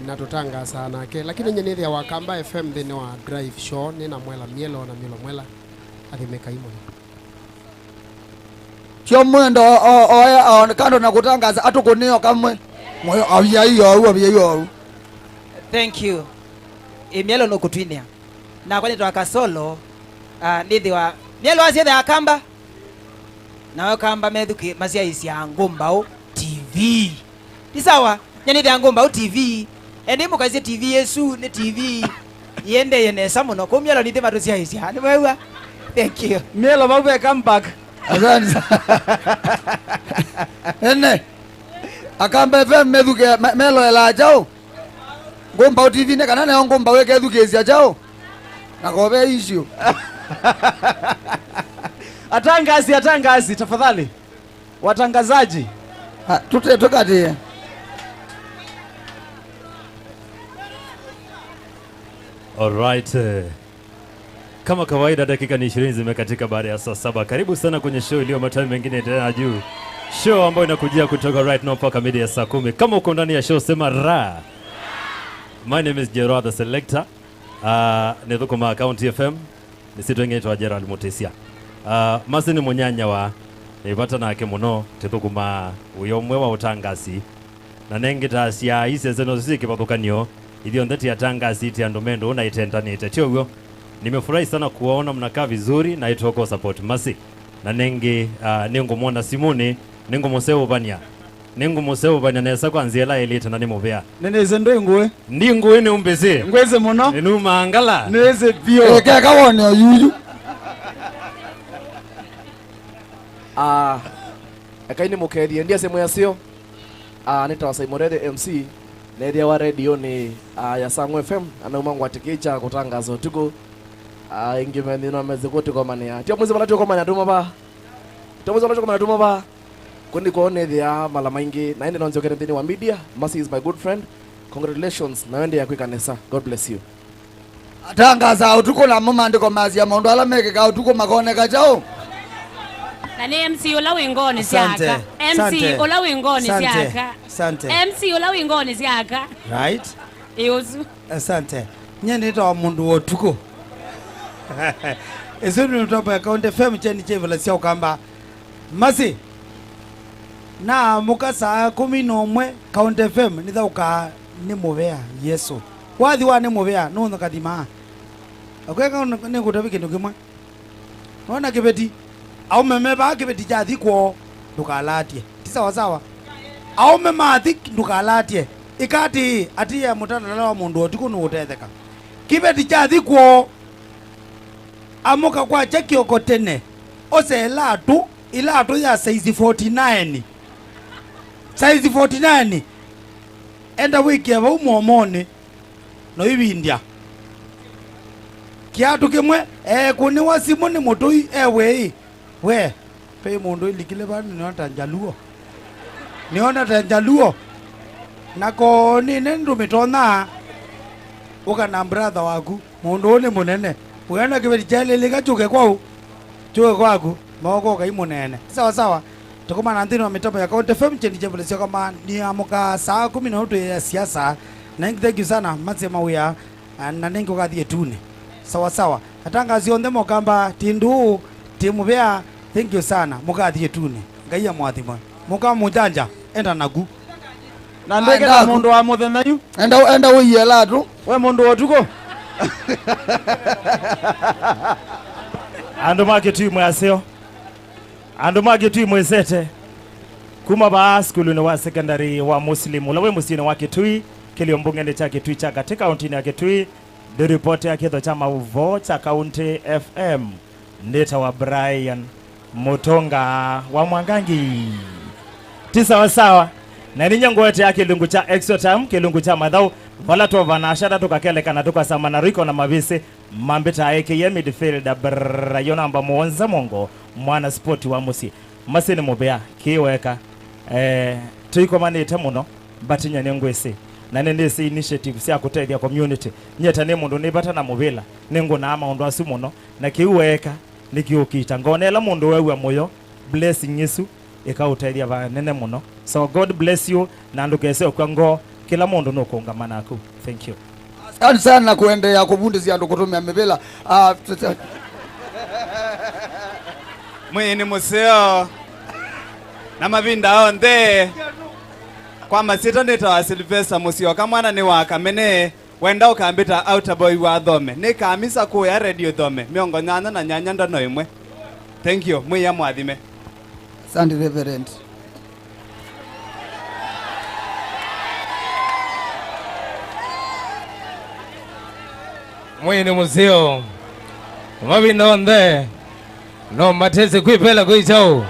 na tutangasa anake lakini nye nithia wakamba FM thini wa drive show nina mwela mielo na mielo mwela athimeka imo kio mwendo oya kando na kutangaza atukunio kamwe moyo awia hiyo thank you imielo no kutwinia na kwani twa kasolo nithi wa mielo asiethe akamba nawe kamba methuki macia isia ngumbao TV ni sawa nyani thia ngumbao TV ende mukazie TV Yesu ni TV yende yenesa muno ko mielo nithi matu cia isia ni wewa thank you mielo babe come back asante ene akamba FM methuke melo ela jao ngumbao TV ne kana ne ngumbao weke thukezia jao nakobe icio atangazi tafadhali watangazaji tukatie alright kama kawaida dakika ni 20 zimekatika baada ya saa 7 karibu sana kwenye show iliyo matawi mengine tena juu show ambayo inakujia kutoka right now mpaka mida ya saa 10 kama uko ndani ya show sema ra my name is Gerard the Selector nithukuma County FM nisitwengetwa Gerald Mutesia Mase ni munyanya wa ipata nake muno tithukuma uyo mwe wa utangasi na nengita cia ise zeno zikipathukanio ithio ndeti ya tangasi ti andomendo na itendanite tio huyo nimefurahi sana kuwaona mnakaa vizuri na itoko support Mase na nengi ningo mwana Simoni ningo museo bania nesa kwanzia la elite na nimuvea neneze ndengwe ndingwe ni umbeze ngweze muno numa angala neze pio kaka wona yuyu akaini mukethia ndia semo yacio nita Saimorede MC neria wa radio ni ya Sango FM anauma ngwatikicha kutangaza tuko ingimeni no meze kutiko mania tio mwezi balatu komanya duma ba tio mwezi balatu komanya duma ba kundi kuone thia mala maingi na ende nonzo kerendini wa media Mase is my good friend congratulations na wende ya kwikanesa God bless you atangaza utuko na mama ndiko mazi ya mondo ala meke ka utuko makone kachao na ni MC ola wingoni siaka MC ola wingoni siaka asante MC ola wingoni siaka right Yozu asante nyene to mundu wotuko ezo ni topa account FM cheni chevela sia ukamba masi na muka saa 11 Count FM nithauka ni muvea Yesu wathi wa ni muvea no ndo kathima akweka ni gutabi kindu kimwe nona kibeti au memeba kibeti jathi kwo ndukalatie ti sawa sawa au memathi ndukalatie ikati ati ya mutandala wa mundu otiku no utetheka kibeti jathi kwo amuka kwa chekioko tene ose ilatu ya size 49 size 49 enda wiki ya umomoni no ibindia kiatu kimwe kuni wa simu ni mutui we pe mundu ilikile bani niona tanjaluo nako nine ndumitona uka na brother waku mundu ni munene uenda kibeti chale likachuke kwao chuke kwaku moko kai munene sawa sawa tukoma na ndino mitambo ya Count FM chendi jembo lesio kama ni amuka saa 10 ya siasa na thank you sana Matse Mawia na nengo gathie tune sawa sawa atanga zionde mokamba tindu timu bea thank you sana mugathie tune ngaiya mwathima muka mujanja enda nagu na ndege na mundu wa muthenya yu enda uyela tu we mundu otuko andu make tu mwaseo andu make tu mwesete kuma ba skulu ni wa secondary wa muslimu lawe musini wa Kitui kiliombungende cha Kitui cha katika kaunti ya Kitui the report ya kitho cha mauvo cha kaunti FM ndeta wa Brian Mutonga wa Mwangangi tisa sawa na ninyo ngoete yake lungu cha extra time kilungu cha madhau wala to vanashara tukakelekana tukasama na Riko na Mavisi mambeta aka midfielder Brian amba muonza mongo mwana sport wa musi masini mubea kiweka tuiko manete muno batinya nengwese na nendese initiative cia kuteithia community nyeta ne mundu ni bata na mubila ningo na ama undu asu muno na kiweka nikiukita ngonela mundu wewe moyo blessing Yesu ikauteithia banene muno so God bless you na ndukese kwa ngo kila mundu no kongamana aku thank you asante sana kuendelea kubundizia ndo kutumia mebela mwini museo na mavinda onde kwa masito nita Sylvester musio kamwana ni wakamene wenda ukambita outer boy wa thome ni kamisa kuya radio thome miongo nyanya na nyanya ndono imwe thank you mwiya mwathime asante reverend mwini musio mavinda onde no matese kuipela kuichao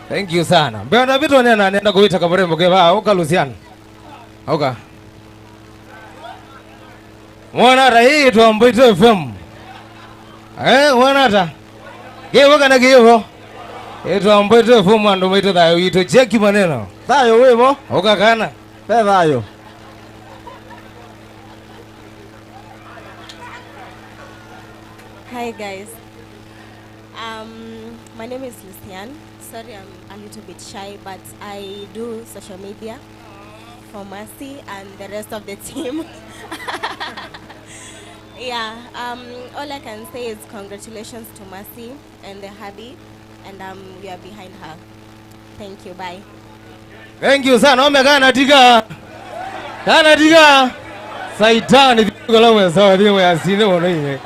thank you sana mbona vitu nenda kuita kabarembo keva oka Luciano oka mwana rai tu ambito FM mwana ta gewo kana gewo etu ambito FM ando mito dayo ito cheki maneno dayo wewe oka kana dayo Hi guys, my name is Lucian. Sorry, I'm a little bit shy, but I do social media for Mercy and the rest of the team. Yeah, all I can say is congratulations to Mercy and the hubby, and we are behind her. Thank you, bye. Thank you sana, omegana tiga. Saitani kulawe sawa diwe asine wono.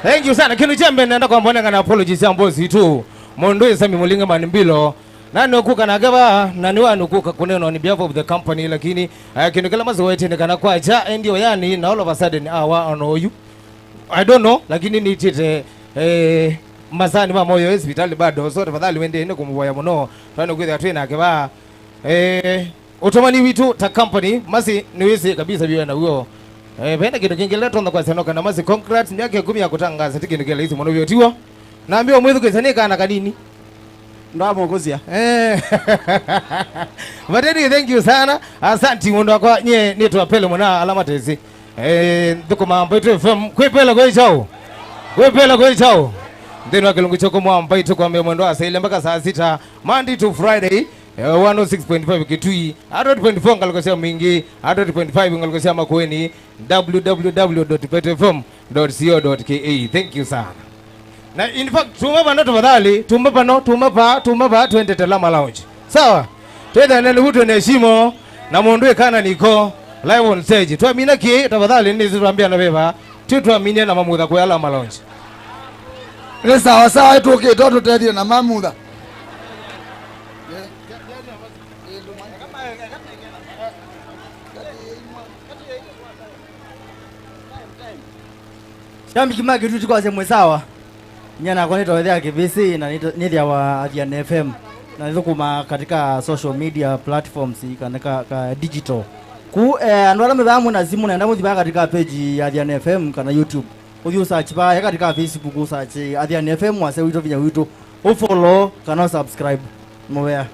Thank you sana. Kinu chembe nenda kwa mbona kana apologies ya mbozi tu. Mondo isami mulinga manimbilo. Nani okuka na gaba nani wanu kuka kuneno on behalf of the company lakini kinu kala mazoete nikana kwa ja ndio yani na all of a sudden I know you. I don't know lakini ni tete masani mamoyo hospital bado so tafadhali wende ine kumboya muno. Tano kwenda twina gaba utomani witu ta company masi niwezi kabisa biwe na huyo benda kitu kingile tonda kwa sanoka na masi congrats miaka 10 ya kutangaza tiki ngile hizi mwana vyotiwa naambia mwezi kusanika na kanini ndo amogozia Madeni thank you sana asante mundu kwa nye netu apele mwana alama tezi ndiko mambo yetu FM kwepela kwa chao ndino kilungu choko mwamba itu kwa mwendo asaile mpaka saa 6 Monday to Friday 106.5 Kitui 100.4 ngalikosia mingi 100.5 ngalikosia Makueni www.petfm.co.ke thank you sana Na in fact tuma pano tafadhali, tuma pa twende Telama Lounge. Sawa? Twende nene hutu ne shimo na mundu kana niko live on stage. Tuamina ki tafadhali nizi tuambia na beba. Tuamini na mamudha kwa Telama Lounge. Ni sawa sawa tuke toto tedi na mamudha. Shambi kimagi tu kwa semwe sawa. Nyana kwa nito ya KBC na nito wa Adhian FM. Na nito kuma katika social media platforms ka digital. Anwala mdhamu na zimu na ndamu ziba katika page ya Adhian FM kana YouTube. Uthi search ba katika Facebook search Adhian FM wase wito vinya wito. Follow kana subscribe. Mawia.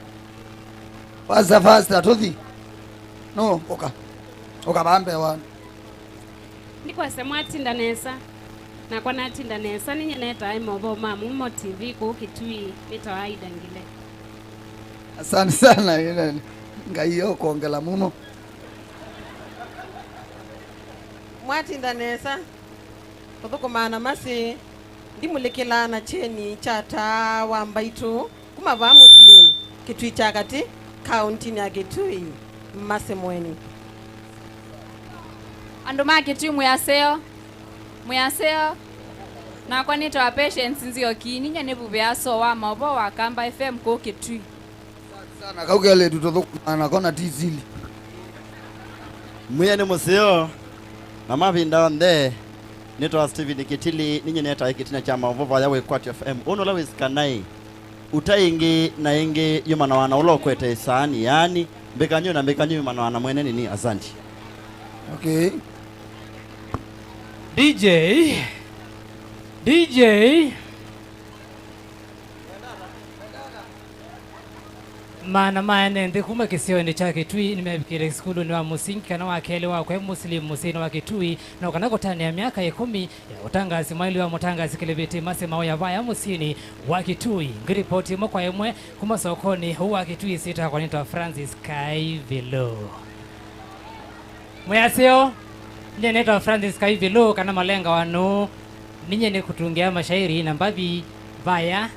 Fasta tuthi. No, oka bambe wana. Ndiko semwatinda nesa. Na kwa natinda nesa ninye neta imobo mamu TV ku kitui nitawaida ngile. Asante sana ngaiyo kuongela muno. Mwatinda nesa. Kuthoko maana masi ndimulekela na cheni chata wambaitu kuma ba muslim kitui chakati county ya Kitui mase mweni. Ando makitui muyaseo na kwa nito wa patience nzio kininya nebubea so wa mabo wa Kamba FM ko Kitui sana kaugele tutothukana kona tizili Muya ni museo na mavinda onde nito Steven Kitili ninye neta ikitina chama mvova yawe kwati FM ono lawis kanai utaingi na ingi yumana wana ulo kwete isani yani mbekanyo na mbekanyo yumana wana mwene nini asanti. Okay. DJ maana ndi kuma kisio ni cha Kitui nimebikire skulu ni wa musingi kana wakele wa kwa muslim musini wa Kitui na kanako tani ya miaka 10 ya utangazi maili wa mutangazi Celebratory mase Mawia vaya musini wa Kitui ngiripoti mo kwa emwe kuma sokoni huwa Kitui sita kwa nito Francis Kaivilo Muyaseo ndiye nito Francis Kaivilo kana malenga wano ninye ni kutungia mashairi na mbavi via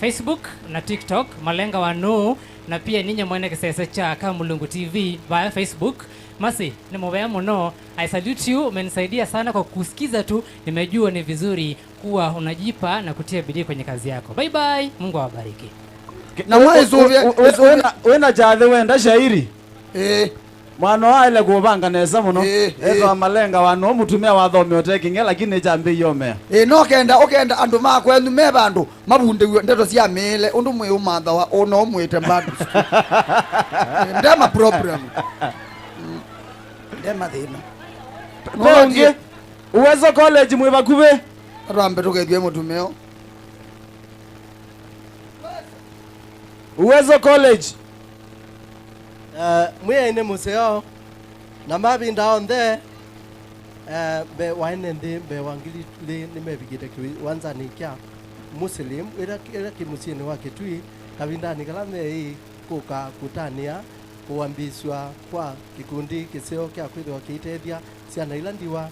Facebook na TikTok malenga wano na pia ninye mwene kisese cha Kamulungu TV via Facebook masi ni mwea muno. I salute you, umenisaidia sana kwa kusikiza tu, nimejua ni vizuri kuwa unajipa na kutia bidii kwenye kazi yako. Bye bye, Mungu awabariki. Na wena jathe wenda shairi mwana wa ile kubanga neza muno eto malenga wano mutumia wathomi otekinge lakini jambe yomea no kenda andu makwenu me bandu mabunde ndeto cia mile undu mwe umatha wa ono mwite bandu ndema problem ndema thina kongi Uwezo College mwe bakube rambe tugethie mutumeo Uwezo College mwe museo na mabinda onthe be waine ndi be wangili le nimebigite kwanza nikia muslim ila kimusini wa Kitui kabindani kala mei kuka kutania kuambishwa kwa kikundi kiseo kya kwithwa kiitedia ciana ilandiwa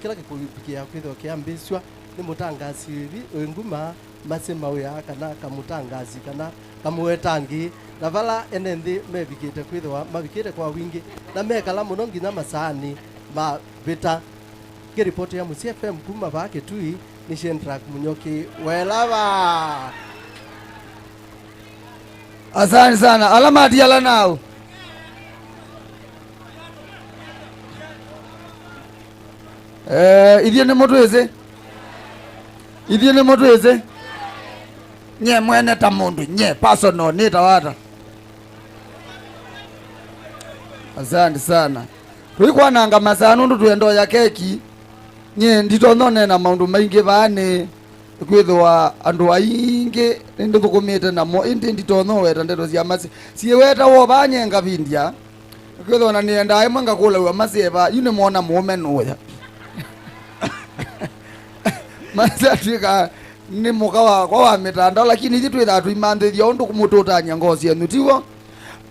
kila kikubikia kwithwa kiambishwa ni mutangazi hivi nguma mase Mawia kana kamutangazi kana Kamuwetangi na vala enendi mebikite kwithwa mabikite kwa wingi na mekala muno nginya masani ma beta kiripoti ya Musi FM kuma ba Kitui ni Shendrak Munyoki welava. Asante sana alama diala nao idhiene moto eze nye mwene ta mundu nye personal ni tawata. Asante sana tulikuwa nanga masanu ndu tuendo ya keki nye nditonone na maundu maingi bane kwithwa andu aingi ndi thukumite namo indi nditono weta ndeto cia masi sie weta wo banyenga bindia kwithwa na nienda imwe ngakula wa masieba yune muona mume nuya masatwika ni mukawa kwa mitandao lakini ithu twitha tuimandithia undu kumututanya ngozi enu tiwo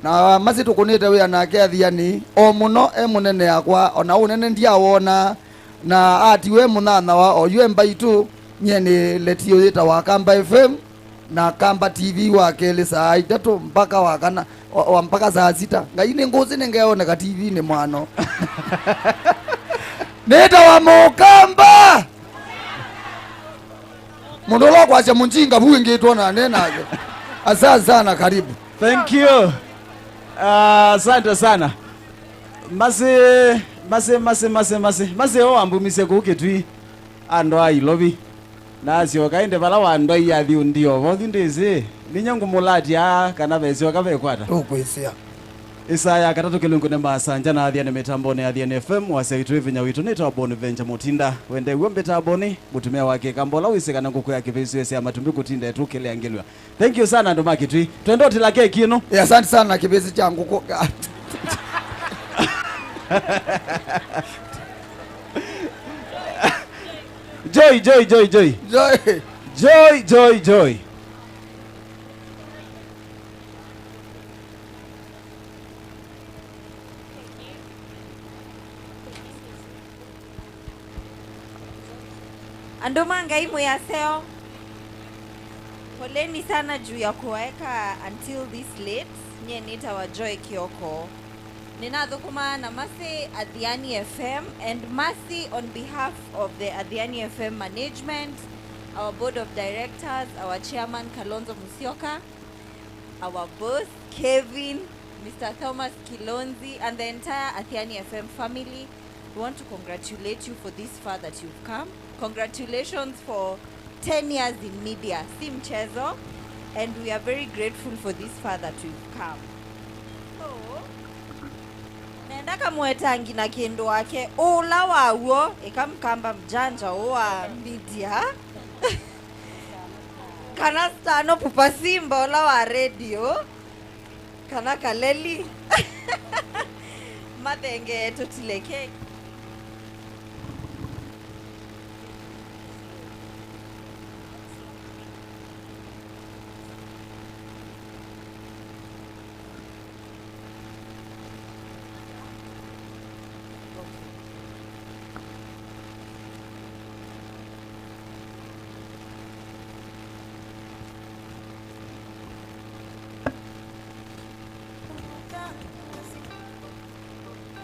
na masi tukunite wia nake athiani o muno munene yakwa ona unene ndiawona na ati we munana wa o yue mbaitu nyene letio yeta wa Kamba FM na Kamba TV wa kele saa 3 mpaka wakana wa mpaka saa 6 ngaine ngozi nengeona ka TV ni mwano neta wa Mokamba Mondolo kwa cha munjinga buwe ngetona nenaje asante sana karibu Thank you. Asante sana. Mase o ambumise kuketwi ando ailobi. Nasio kainde bala wando ya ndio. Bothi ndeze. Ninyangu mulati kana bezio kabekwata. Ukwisia. Isaya katatu kilungu ne masanja na athia ne mitambone athia ne FM wasaitu vinya witu nita boni venja mutinda wende wembe taboni mutumia wake kambola wisika na nguku ya kivisi ya matumbi kutinda yetu kile angelwa. Thank you sana ndo makitwi. Twende otila keki ino. Asante sana kivisi changu ko. Joy. Andoma ngaimu ya seo. Poleni sana juu ya kuwaeka until this late. Nye nita wa Joy Kioko. Ninathukuma na Masi Adhiani FM, and Masi on behalf of the Adhiani FM management, our board of directors, our chairman Kalonzo Musyoka, our boss Kevin, Mr. Thomas Kilonzi, and the entire Adhiani FM family. We want to congratulate you for this far that you've come. Congratulations for 10 years in media, si mchezo, and we are very grateful for this far that you've come. So, nenda Kamuwetangi na kendo wake ula wawo ikamkamba mjanja wa media kana stano pupasimba ula wa radio kana kaleli madenge totileke.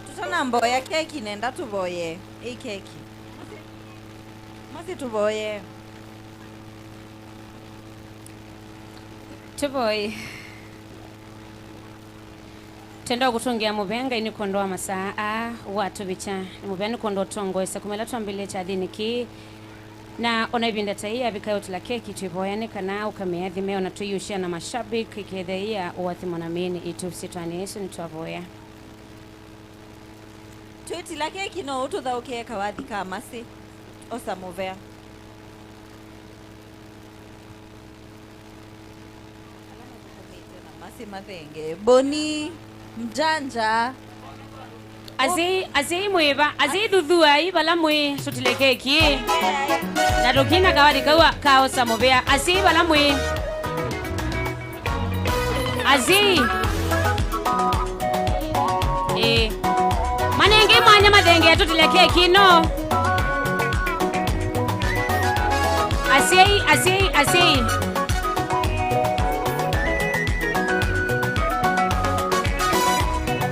Tutana mboya keki nenda tuboye. Hii keki. Masi tuboye. Tuboye. Tenda kutungia mubenga ini kondoa masaa watu bicha. Mubeni kondo tongo isa kumela tuambile cha dini ki. Na onaibinda taia bikayo tula keki tuboyane kana ukamea dhimeo na tuyushia na mashabiki kedheia uwathi mwanamini itu sitwani yesu nituaboya. Tuiti la keki no utu dha uke kawadhi ka Masi osa movea. Masi madhenge boni mjanja Azei mweba, azei dudua i bala mwe sutile keki. Na dokina kawadhi ka osa movea. Azei bala mwe. Azei manenge mwanya madenge tutile keki no. Asei